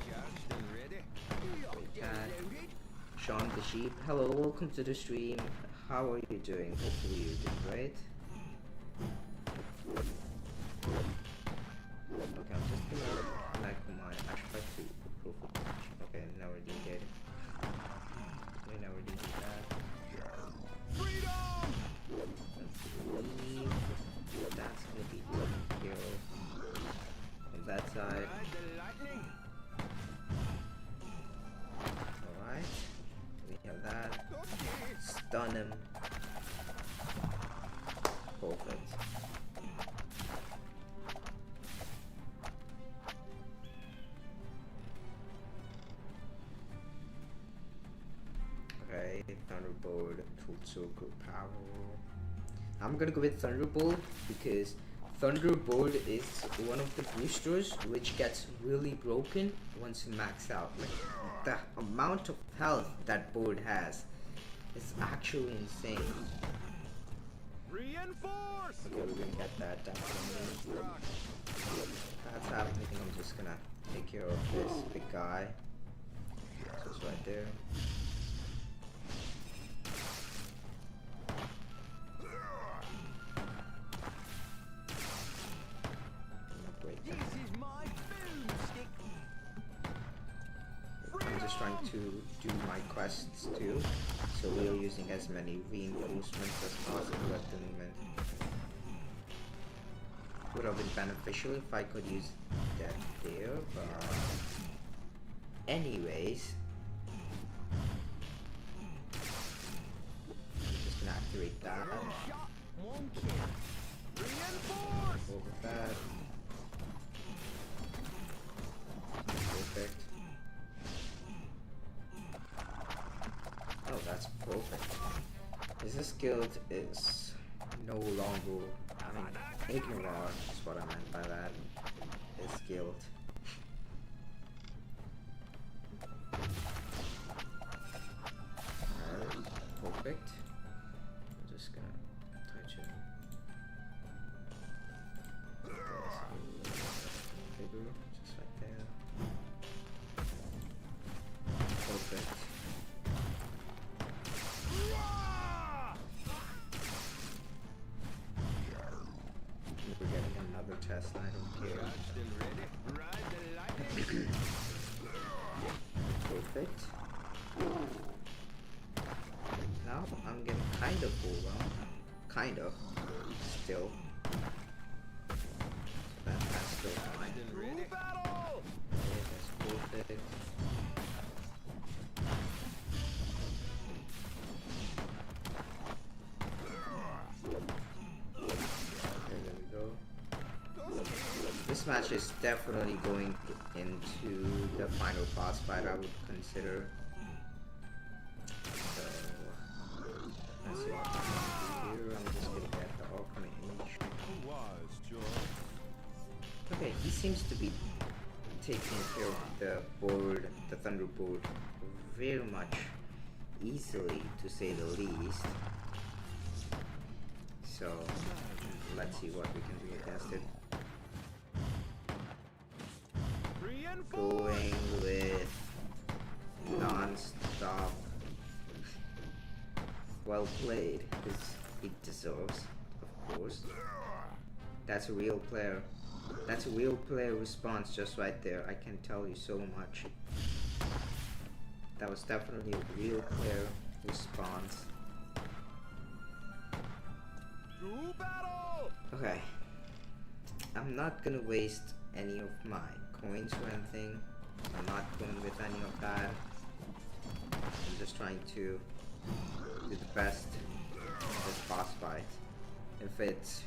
Charged and ready. Sean the Sheep, hello, welcome to the stream. How are you doing? Hopefully you're doing great. Okay, I'm just gonna connect my Ashby to profile picture. Okay, now we're doing it. Okay, now we're doing that. Freedom! Let's leave. That's gonna be taken care of. On that side. Ride the lightning. Alright. We have that. Stun him. Perfect. Okay, Thunderbolt, Full Circle Power. I'm gonna go with Thunderbolt because Thunderbolt is one of the boosters which gets really broken once you max out. Like, the amount of health that board has is actually insane. Reinforce! Okay, we're gonna get that definitely. That's happening. I'm just gonna take care of this big guy. So it's right there. This is my boomstick. I'm just trying to do my quests too, so we're using as many reinforcements as possible at the moment. Would have been beneficial if I could use that there, but anyways, I'm just gonna activate that. Shot, one kill. Reinforce! Go with that. Perfect. Oh, that's perfect. This guild is no longer, I mean, ignorant is what I meant by that. This guild. Alright, perfect. I'm just gonna touch it. Bigger, just right there. Perfect. We're getting another chest item here. Charged and ready. Ride the lightning. Perfect. Now I'm getting kind of overwhelmed. Kind of. Still. That's still fine. Charged and ready. Battle! Okay, that's perfect. Okay, there we go. This match is definitely going into the final boss fight, I would consider. So, let's see what we can do here. I'm just gonna get the alternate image. Wise choice. Okay, he seems to be taking care of the board, the Thunderbolt, very much easily, to say the least. So, let's see what we can do against it. Going with non-stop. Well played, because he deserves, of course. That's a real player. That's a real player response just right there. I can tell you so much. That was definitely a real player response. To battle! Okay. I'm not gonna waste any of my coins or anything. I'm not going with any of that. I'm just trying to do the best this boss fight. If it's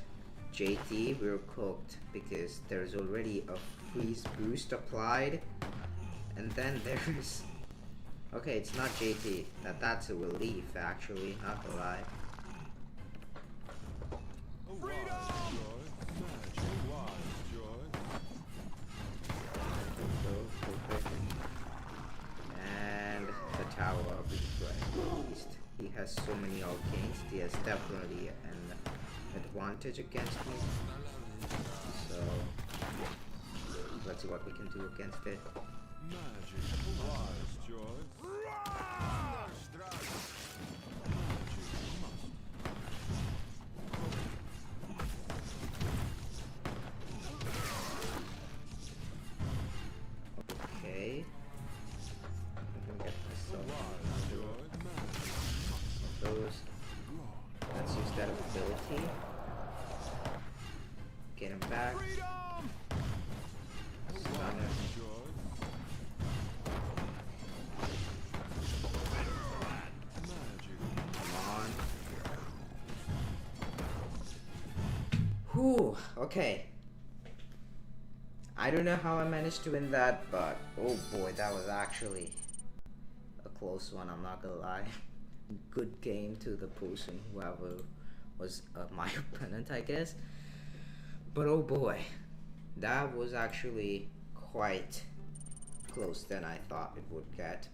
JT, we're cooked because there's already a freeze boost applied, and then there's okay, it's not JT. That's a relief actually, not to lie. A wise choice. Such a wise choice. definitely an advantage against me. So let's see what we can do against it. Magic wise choice. Okay. I'm gonna get myself those. Let's use that ability. Get him back. Stun him. Come on. Whew, okay. I don't know how I managed to win that, but oh boy, that was actually a close one, I'm not gonna lie. Good game to the person, whoever was my opponent, I guess. But oh boy, that was actually quite close than I thought it would get.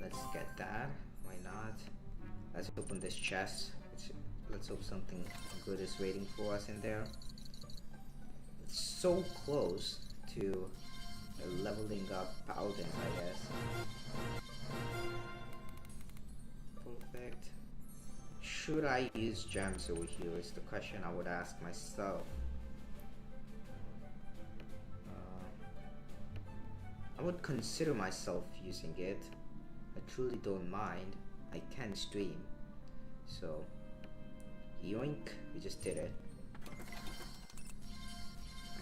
Let's get that, why not? Let's open this chest. Let's hope something good is waiting for us in there. It's so close to leveling up paladins, I guess. Perfect. Should I use gems over here is the question I would ask myself. I would consider myself using it. I truly don't mind. I can stream. So, yoink, we just did it.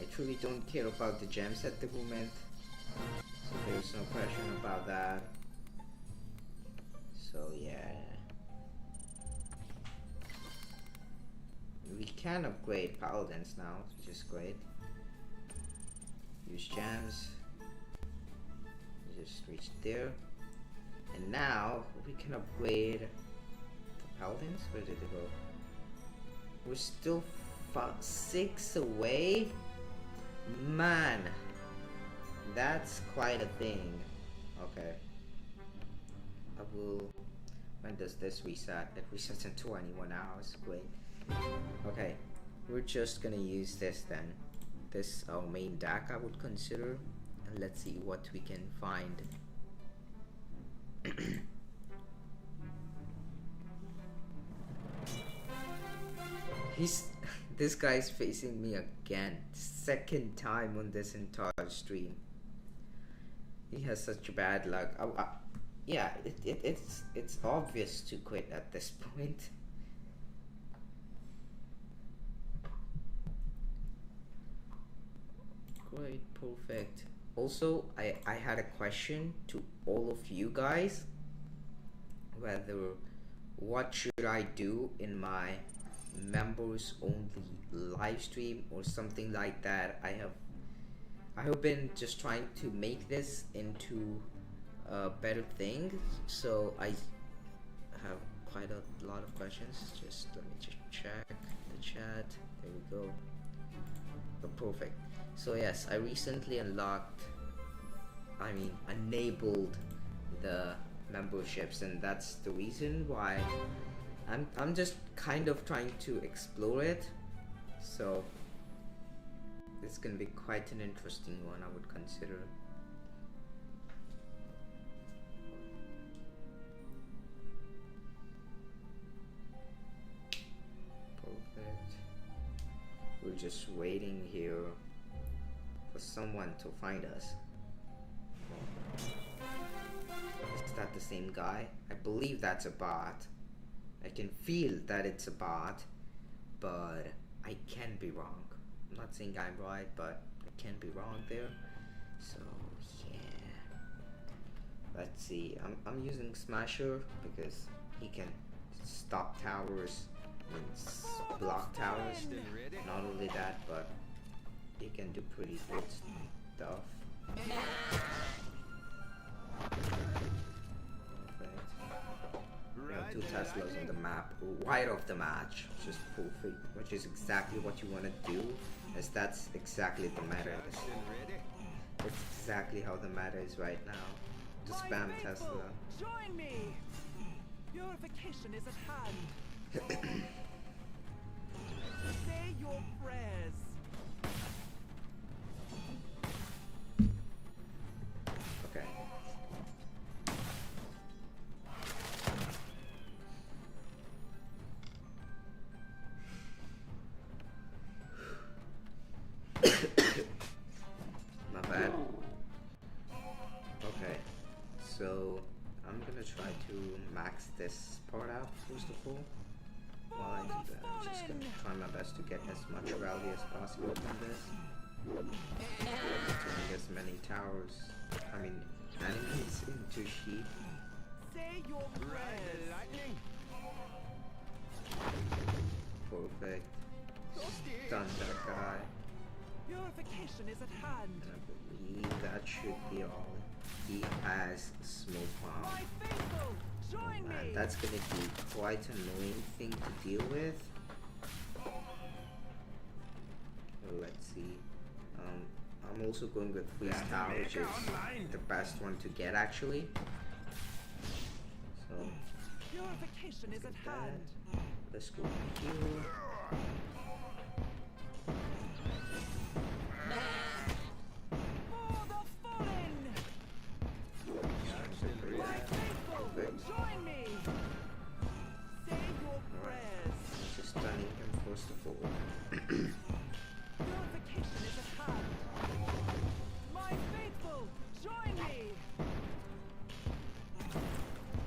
I truly don't care about the gems at the moment, so there's no question about that. So yeah, we can upgrade paladins now, which is great. Use gems. We just reached there, and now we can upgrade the paladins. Where did it go? We're still 6 away. Man, that's quite a thing. Okay, I will. When does this reset? It resets in 21 hours. Great. Okay, we're just gonna use this then. This our main deck I would consider, and let's see what we can find. This guy's facing me again. Second time on this entire stream. He has such bad luck. Yeah, it's obvious to quit at this point. Great, perfect. Also, I had a question to all of you guys. Whether what should I do in my members only live stream or something like that. I have been just trying to make this into a better thing, so I have quite a lot of questions. Just let me just check the chat. There we go. Oh, perfect. So yes, I recently enabled the memberships, and that's the reason why I'm just kind of trying to explore it. So it's gonna be quite an interesting one, I would consider. Perfect. We're just waiting here for someone to find us. Is that the same guy? I believe that's a bot. I can feel that it's a bot, but I can be wrong. I'm not saying I'm right, but I can be wrong there. So yeah, let's see. I'm using Smasher because he can stop towers and block towers. Not only that, but he can do pretty good stuff. Two Teslas on the map right off the match, just perfect, which is exactly what you want to do, as that's exactly the meta. It's exactly how the meta is right now. To spam Tesla. Join me. Purification is at hand. Say your prayers. Okay. My bad. Okay, so I'm gonna try to max this part out first of all. While I do that, I'm just gonna try my best to get as much value as possible from this. Turning as many towers, I mean enemies into sheep. Say your Ride prayers. the lightning. Perfect. Stun that guy. Purification is at hand. And I believe that should be all. He has smoke bomb. My faithful, join And me. that's gonna be quite an annoying thing to deal with. Let's see. I'm also going with Freeze Tower, which is the best one to get actually. So Purification is at that. hand. Let's go here. For the fallen. My faithful, join me. Say your prayers. Just stunning him first of all. Purification is at hand. My faithful, join me.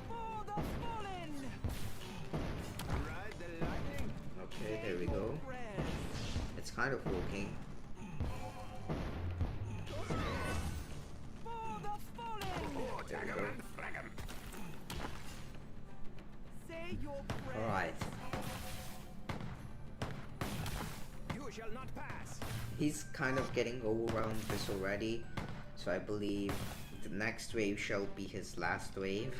For the fallen. Ride the lightning. Okay, Say there we your go. prayers. It's kind of working. For the fallen. There we go. Say your prayers. Alright. You shall not pass. He's kind of getting overwhelmed this already, so I believe the next wave shall be his last wave.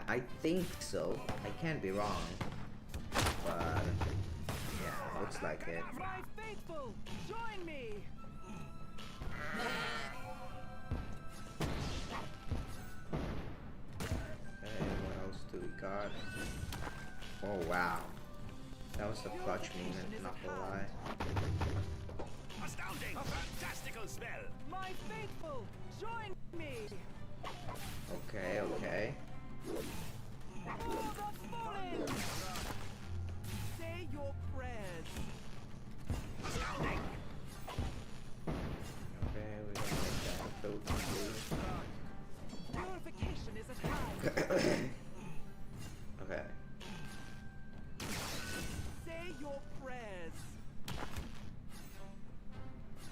I think so. I can't be wrong. But yeah, looks like it. My faithful, join me. Okay, what else do we got? Oh wow. That was a clutch moment, not gonna lie. Astounding! A fantastical spell. My faithful, join me. Okay, okay. For the fallen. Say your prayers. Astounding! Okay, we're gonna make that build complete. Purification is at hand. Okay. Say your prayers.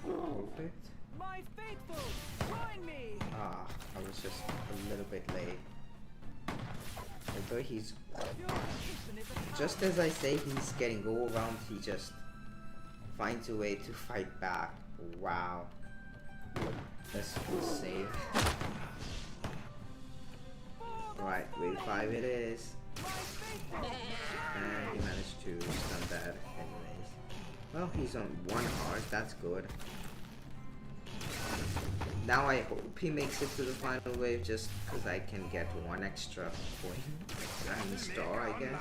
Perfect. My faithful, join me. Ah, I was just a little bit late. Although he's Purification is at hand. just as I say he's getting overwhelmed, he just finds a way to fight back. Wow. That's insane. Right, wave 5 it is. My faithful, And he managed to stun that anyways. Well, he's on 1 heart, that's good. Now I hope he makes it to the final wave just because I can get 1 extra point. I mean star, I guess.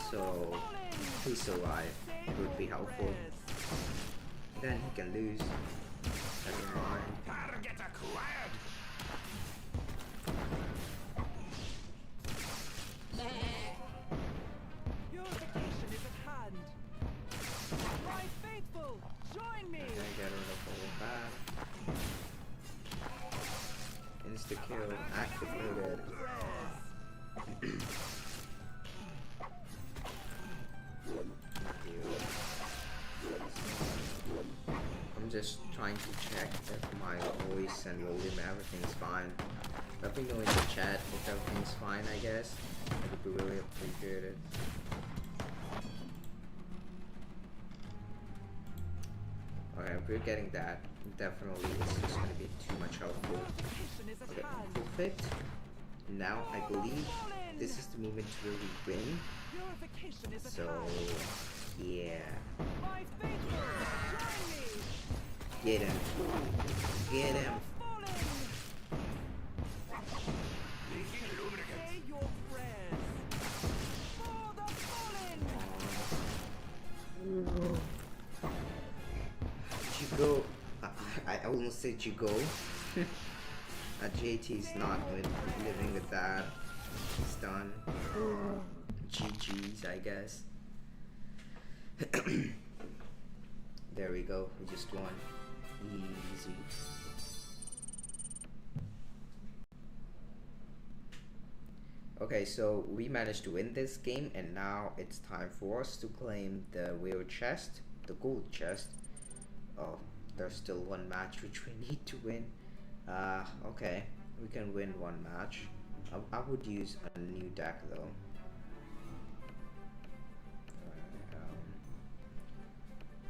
So, if he survive, it would be helpful. Then he can lose. Never mind. Target acquired. Purification is at hand. My faithful, join me. Okay, get rid of all that. Insta kill activated. I'm just trying to check if my voice and volume, everything's fine. Let me know in the chat if everything's fine, I guess. It would be really appreciated. Okay, if we're getting that, definitely this is going to be too much helpful. Purification is at Okay, hand. perfect. Now I believe this is the moment where we win. Purification is at So, hand. yeah. My faithful, join me. Get him. Get him. Fallen. Leaking lubricant. Say your prayers. almost said you go. JT's not living with that. It's done. GG's, I guess. There we go. We just won. Easy. Okay, so we managed to win this game, and now it's time for us to claim the rare chest, the gold chest. Oh, there's still one match which we need to win. Okay, we can win one match. I would use a new deck though.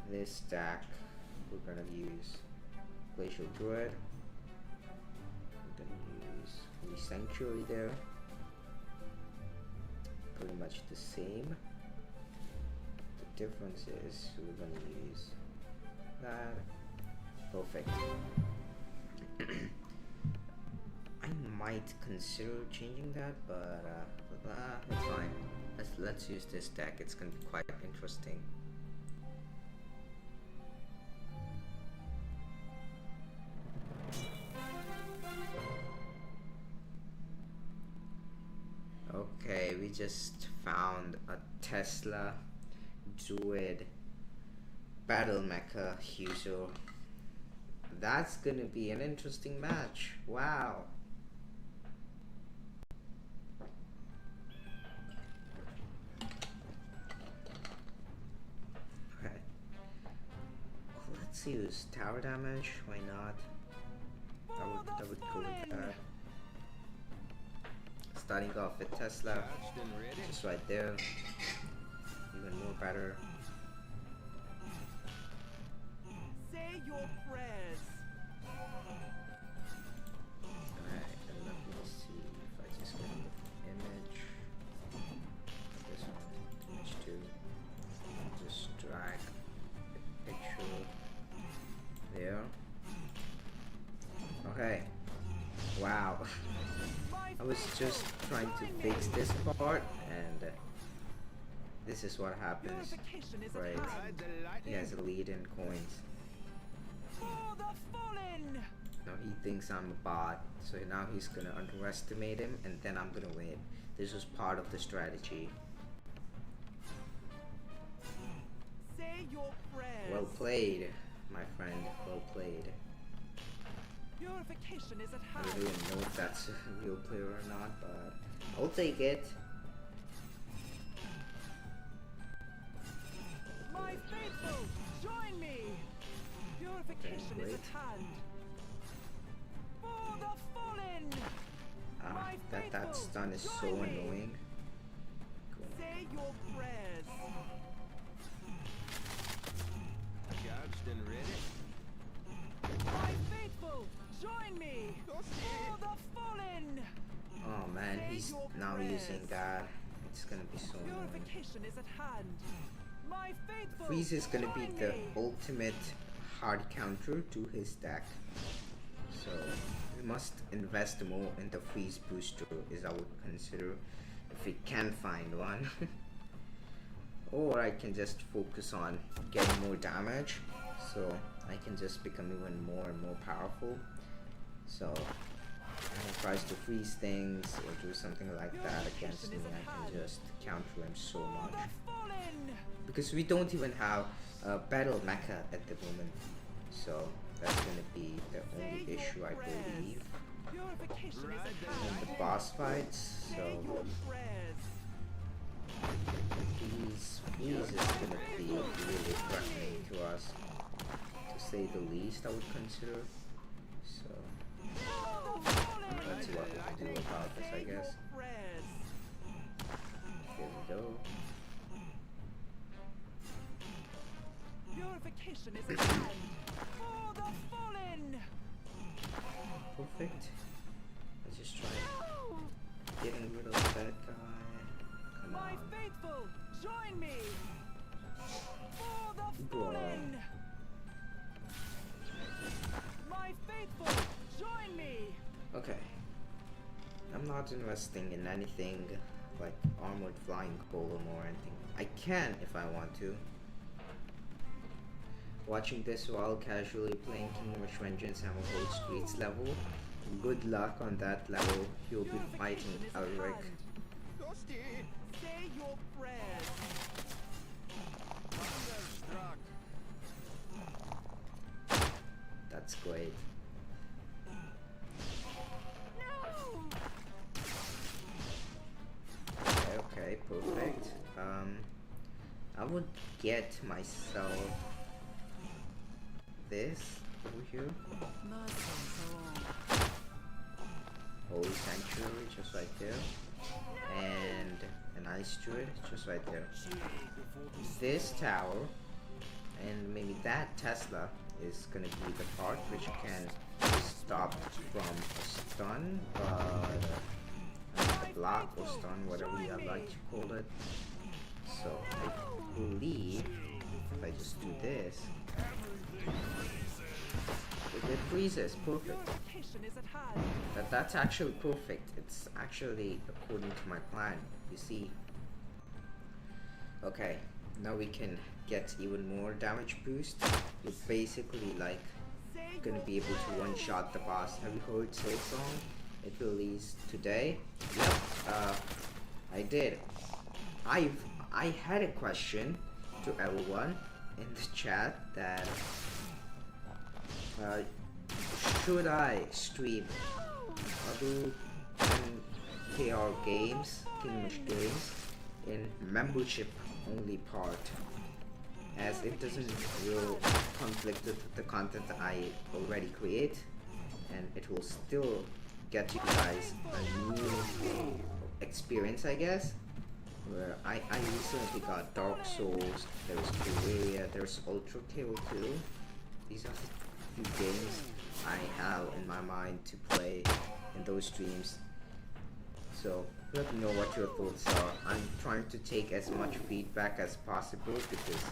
This deck, we're gonna use Glacial Druid. We're gonna use the Sanctuary there. Pretty much the same. The difference is we're gonna use that. Perfect. I might consider changing that, but that's fine. Let's use this deck. It's gonna be quite interesting. Okay, we just found a Tesla Druid Battle Mecha user. That's gonna be an interesting match. Wow. Okay. Let's use tower damage. Why not? That would go with that. Starting off with Tesla, just right there, even more better. Say your prayers. Alright, and let me see if I just get an image. This one, image 2. Just drag the picture there. Okay. Wow. I was just trying to fix this part, and this is what happens. Right, he has a lead in coins. Now he thinks I'm a bot, so now he's gonna underestimate him, and then I'm gonna win. This was part of the strategy. Well played, my friend. Well played. Purification is at I hand. don't even know if that's a real player or not, but I'll take it. My faithful, join me. Purification is at hand. For the fallen. That stun is so join me. annoying. Say your prayers. Charged and ready. My faithful, join me. For the fallen. Oh man, he's now using that. It's gonna be so annoying. Purification is at hand. My faithful, Freeze is gonna be join the me. ultimate hard counter to his deck. So we must invest more in the freeze booster, is I would consider, if we can find one. Or I can just focus on getting more damage, so I can just become even more and more powerful. So if he tries to freeze things or do something like that against me, I can just counter him so much. Because we don't even have a battle mecha at the moment, so that's gonna be the only issue, I believe. Purification is at And hand. the boss fights, so Say your prayers. these is gonna be really threatening to us, to say the least, I would consider. So let's see what we can do about this, I guess. There we go. Purification is at hand. For the fallen. Perfect. Let's just try getting rid of that guy. Come My on. faithful, join me. For the Bro. fallen. My faithful, join me. Okay. I'm not investing in anything like armored flying golem or anything. I can if I want to. watching this while casually playing Kingdom Rush Vengeance and will hold streets level. Good luck on that level. You'll be fighting Elric. Say your prayers. That's great. Okay, perfect. I would get myself this over here. Holy Sanctuary, just right there. And an Ice Druid, just right there. This tower, and maybe that Tesla is gonna be the part which can stop from a stun, a block or stun, whatever you like to call it. So I believe if I just do this, it freezes. Perfect. That's actually perfect. It's actually according to my plan. You see. Okay, now we can get even more damage boost. You're basically like gonna be able to one-shot the boss. Have you heard Silk Song? It released today. Yep. I did. I had a question to everyone in the chat that should I stream other KR games, Kingdom Rush games, in membership only part, as it doesn't will conflict with the content that I already create, and it will still get you guys a new experience, I guess. Where I recently got Dark Souls, there's Terraria, there's Ultra Kill too. These are the few games I have in my mind to play in those streams. So let me know what your thoughts are. I'm trying to take as much feedback as possible because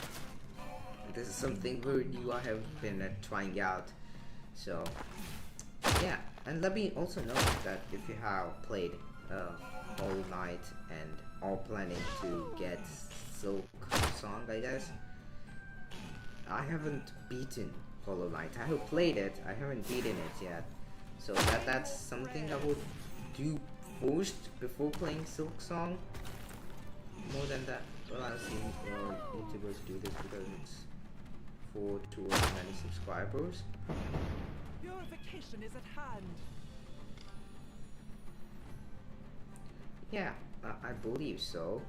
this is something very new I have been trying out. So yeah, and let me also know that if you have played Hollow Knight and are planning to get Silk Song, I guess. I haven't beaten Hollow Knight. I have played it, I haven't beaten it yet. So that's something I would do first before playing Silk Song. More than that, well, I've seen YouTubers do this because it's for towards many subscribers. Purification is at hand. Yeah, I believe so.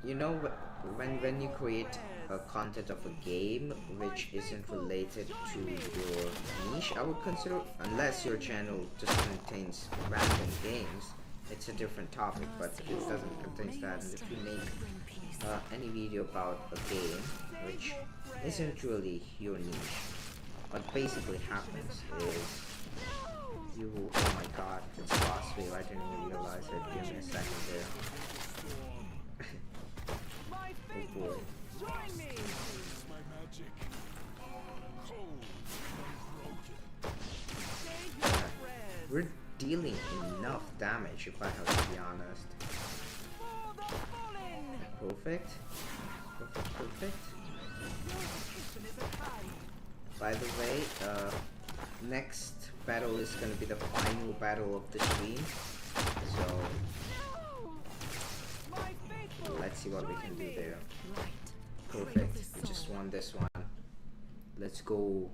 You know, when you create a content of a game which isn't related to your niche, I would consider, unless your channel just contains random games, it's a different topic. But if it doesn't contain that, and if you make any video about a game which isn't really your niche, what basically happens is you will, oh my god, it's boss wave, I didn't even realize it. Give me a second there. Oh boy. We're dealing enough damage, if I have to be honest. Perfect. Perfect. By the way, next battle is gonna be the final battle of the stream. So let's see what we can do there. Perfect. We just won this one. Let's go.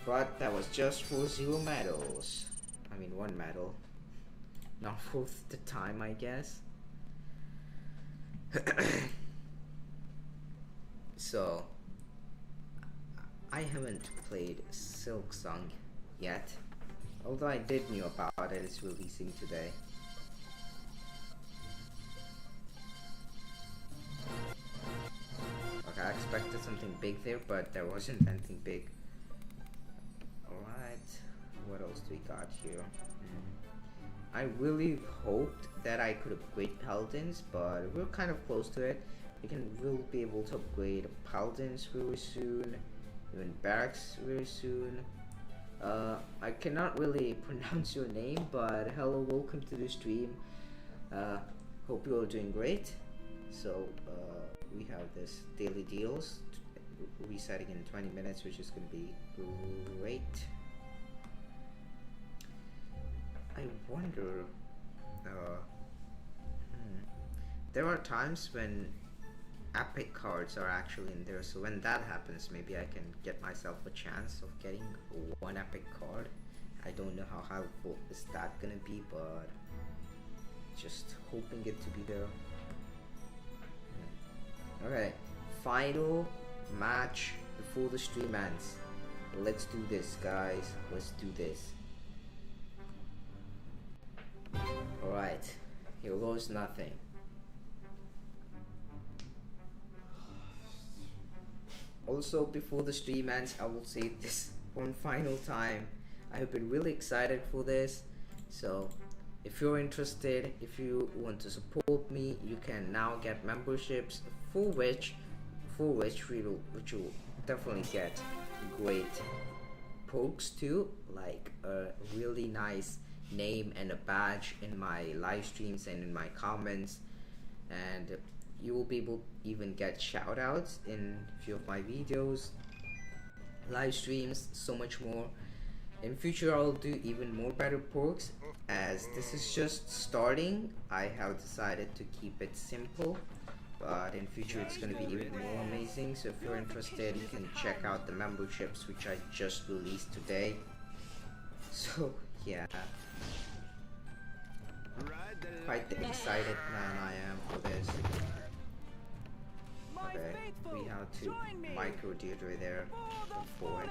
But that was just for 0 medals. I mean 1 medal. Not for the time, I guess. So I haven't played Silk Song yet, although I did knew about it. It's releasing today. Okay, I expected something big there, but there wasn't anything big. Alright, what else do we got here? I really hoped that I could upgrade Paladins, but we're kind of close to it. We'll be able to upgrade Paladins very soon, even Barracks very soon. I cannot really pronounce your name, but hello, welcome to the stream. Hope you're all doing great. So we have this daily deals resetting in 20 minutes, which is going to be great. I wonder, there are times when epic cards are actually in there, so when that happens, maybe I can get myself a chance of getting one epic card. I don't know how helpful is that gonna be, but just hoping it to be there. Okay, final match before the stream ends. Let's do this, guys. Let's do this. Alright, here goes nothing. Also, before the stream ends, I will say this one final time. I have been really excited for this. So, if you're interested, if you want to support me, you can now get memberships for which you will definitely get great perks too, like a really nice name and a badge in my live streams and in my comments, and you will be able to even get shout outs in a few of my videos, live streams, so much more. In future I'll do even more better perks. As this is just starting, I have decided to keep it simple, but in future it's going to be even more amazing. So if you're interested, you can check out the memberships which I just released today. So yeah, quite the excited man I am for this. Okay, we have to micro Deirdre there before it.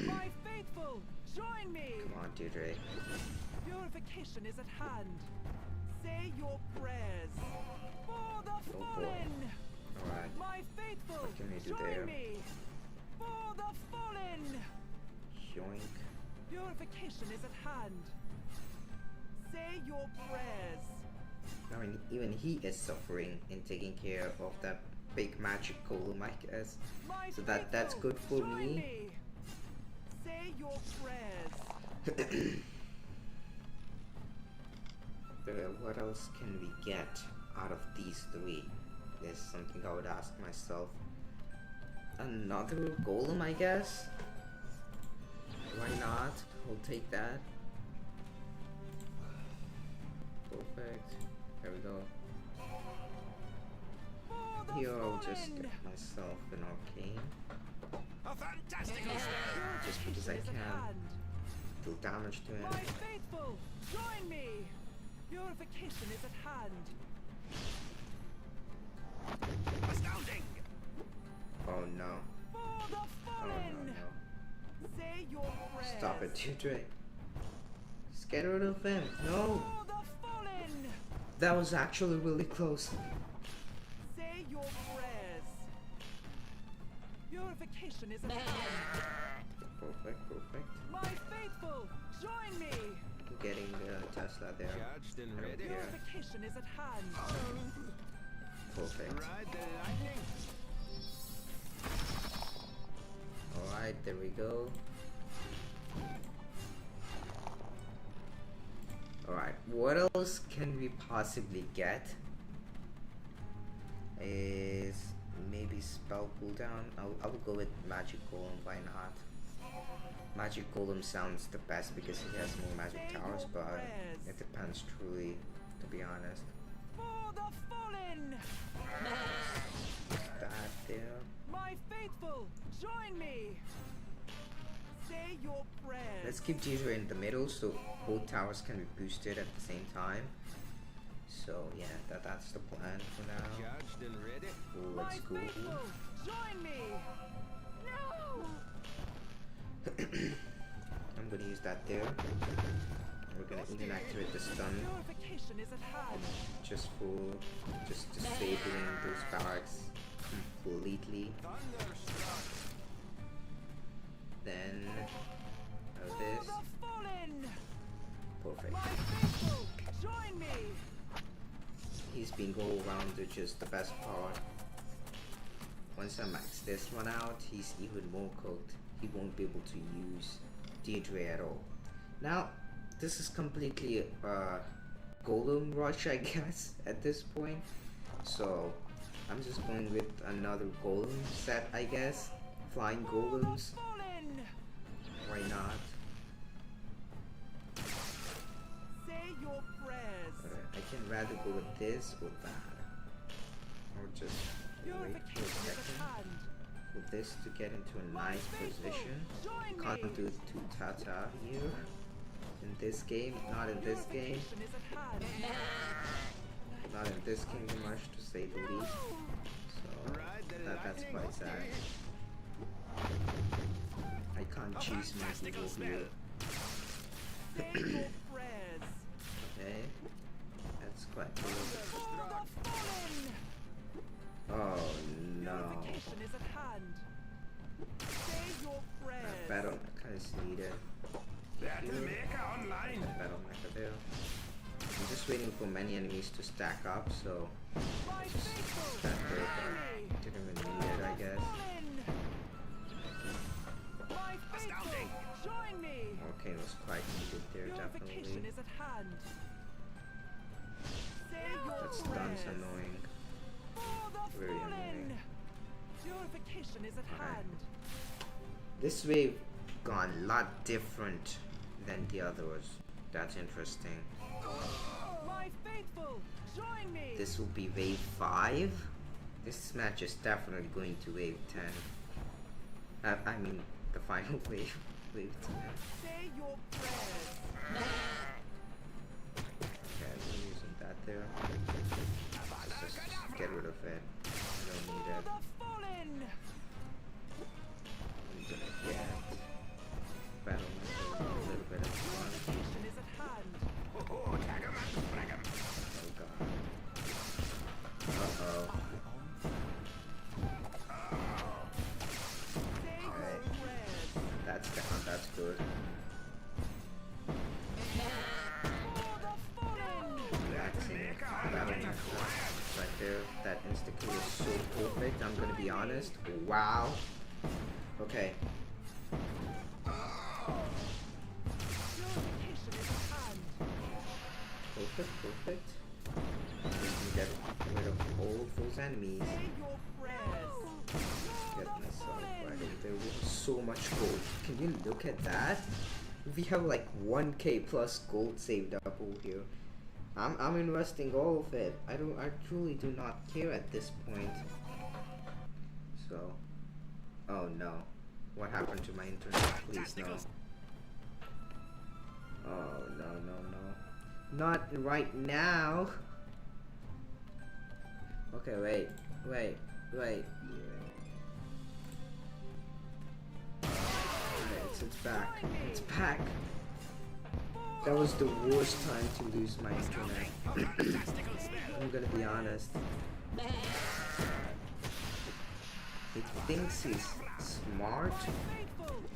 My faithful, join me. Come on, Deirdre. Purification is at hand. Say your prayers for the fallen. Alright. My faithful, What can we do join there? me for the fallen. Yoink. Purification is at hand. Say your prayers. I mean, even he is suffering in taking care of that big magic golem, I guess. My So that's faithful, good for join me. Say your prayers. What else can we get out of these three? Is something I would ask myself. Another golem, I guess? Why not? We'll take that. Perfect. There we go. For the Here I'll just fallen. get myself an arcane. A fantastical spell! Just because I Purification is at can. hand. Do damage to My him. faithful, join me. Purification is at hand. Astounding! Oh no. For the Oh fallen. no, no. Say your prayers. Stop it, Deirdre. Just get rid of him. No! For the fallen. That was actually really close. Say your prayers. Purification is at hand. Perfect, perfect. My faithful, join me. Getting the Tesla there. Charged and Right ready. here. Purification is at hand. Perfect. Ride the lightning. Alright, there we go. Alright, what else can we possibly get? Is maybe spell cooldown. I will go with magic golem, why not? Magic golem sounds the best because he has more magic towers, but it depends truly, to be honest. For the fallen. That there. My faithful, join me. Say your prayers. Let's keep Deirdre in the middle so both towers can be boosted at the same time. So yeah, that's the plan for now. Charged and ready. Oh, My let's go. faithful, join me. No. I'm gonna use that there. We're gonna even activate the stun Purification is at hand. just disabling those barracks completely. Thunderstruck! Then For this. the fallen. Perfect. My faithful, join me. He's been go around, which is the best part. Once I max this one out, he's even more cooked. He won't be able to use Deirdre at all. Now, this is completely Golem Rush, I guess, at this point. So I'm just going with another golem set, I guess. Flying golems. Why not? Say your prayers. I can rather go with this or that. Or just wait for a Purification is at second. hand. With this to get into a My nice faithful, position. join Can't me. do two tata here. In this game, not in this game. Purification is at hand. Not in this Kingdom Rush, to say the least. So that's quite sad. I can't choose my people here. Say your prayers. Okay, that's quite cool. For the fallen. Oh no, Purification is at hand. Say your prayers. that battle mecha is needed. Battlemaker online. Battle mecha there. I'm just waiting for many enemies to stack up, so My faithful, that join me. didn't even need it, I guess. My faithful, join me. Okay, it was quite needed there, Purification definitely. is at hand. Say your That stun's prayers. annoying. For the Very fallen. annoying. Purification is at Alright. hand. This wave gone a lot different than the others. That's interesting. My faithful, join me. This will be wave 5. This match is definitely going to wave 10. I mean, the final wave. Wave 10. Say your prayers. Okay, I'm using that there. Let's just get rid of it. I don't need For it. the fallen. I'm gonna get battle mecha, a little bit of fun. Purification is at hand. Oh, tag 'em and frag 'em. Oh god. Uh-oh. Say your Alright. prayers. That's good. For the fallen. Relaxing battle mecha right there. That insta kill is so perfect, I'm gonna be honest. Wow. Okay. Purification is at hand. Perfect. Just can get rid of all those enemies. Say your prayers. Get myself right over there with so much gold. Can you look at that? We have like 1k plus gold saved up over here. I'm investing all of it. I truly do not care at this point. So, oh no. What happened to my internet? Please no. Oh no. Not right now. Okay, wait. Okay, it's back. It's back. That was the worst time to lose my internet. I'm gonna be honest. He thinks he's smart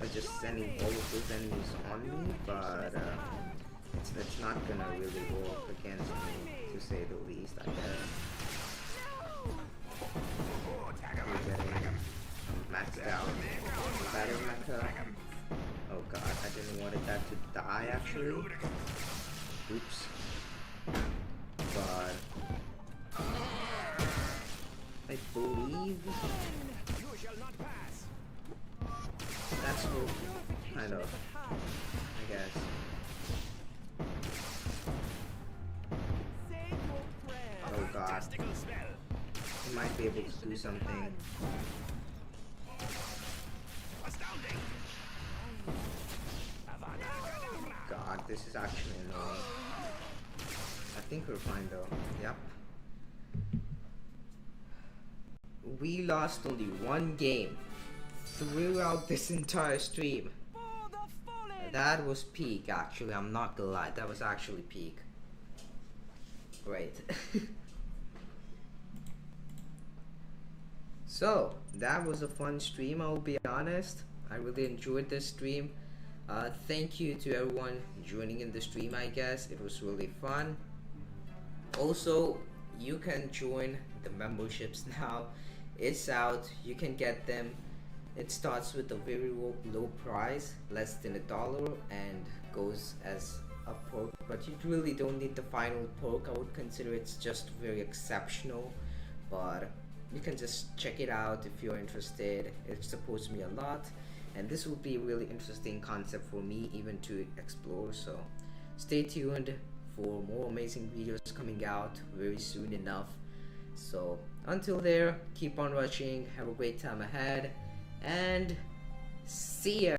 by just sending all of those enemies on me, but it's not gonna really work against me, to say the least, I guess. We're getting maxed out. Battle mecha. Oh god, I didn't want that to die actually. Oops. But I believe You shall not pass. that's what kind of, I guess. Say your prayers. Oh god, Testicle spell. he might be able to do something. Astounding. God, this is actually annoying. I think we're fine though. Yep. We lost only one game throughout this entire stream. For the fallen. That was peak actually, I'm not gonna lie, that was actually peak. Great. So, that was a fun stream, I'll be honest. I really enjoyed this stream. Thank you to everyone joining in the stream, I guess. It was really fun. Also, you can join the memberships now. It's out, you can get them. It starts with a very low price, less than $1, and goes as a perk but you really don't need the final perk. I would consider it's just very exceptional, but you can just check it out if you're interested. It supports me a lot, and this will be a really interesting concept for me even to explore. So stay tuned for more amazing videos coming out very soon enough. So until there, keep on rushing, have a great time ahead, and see ya.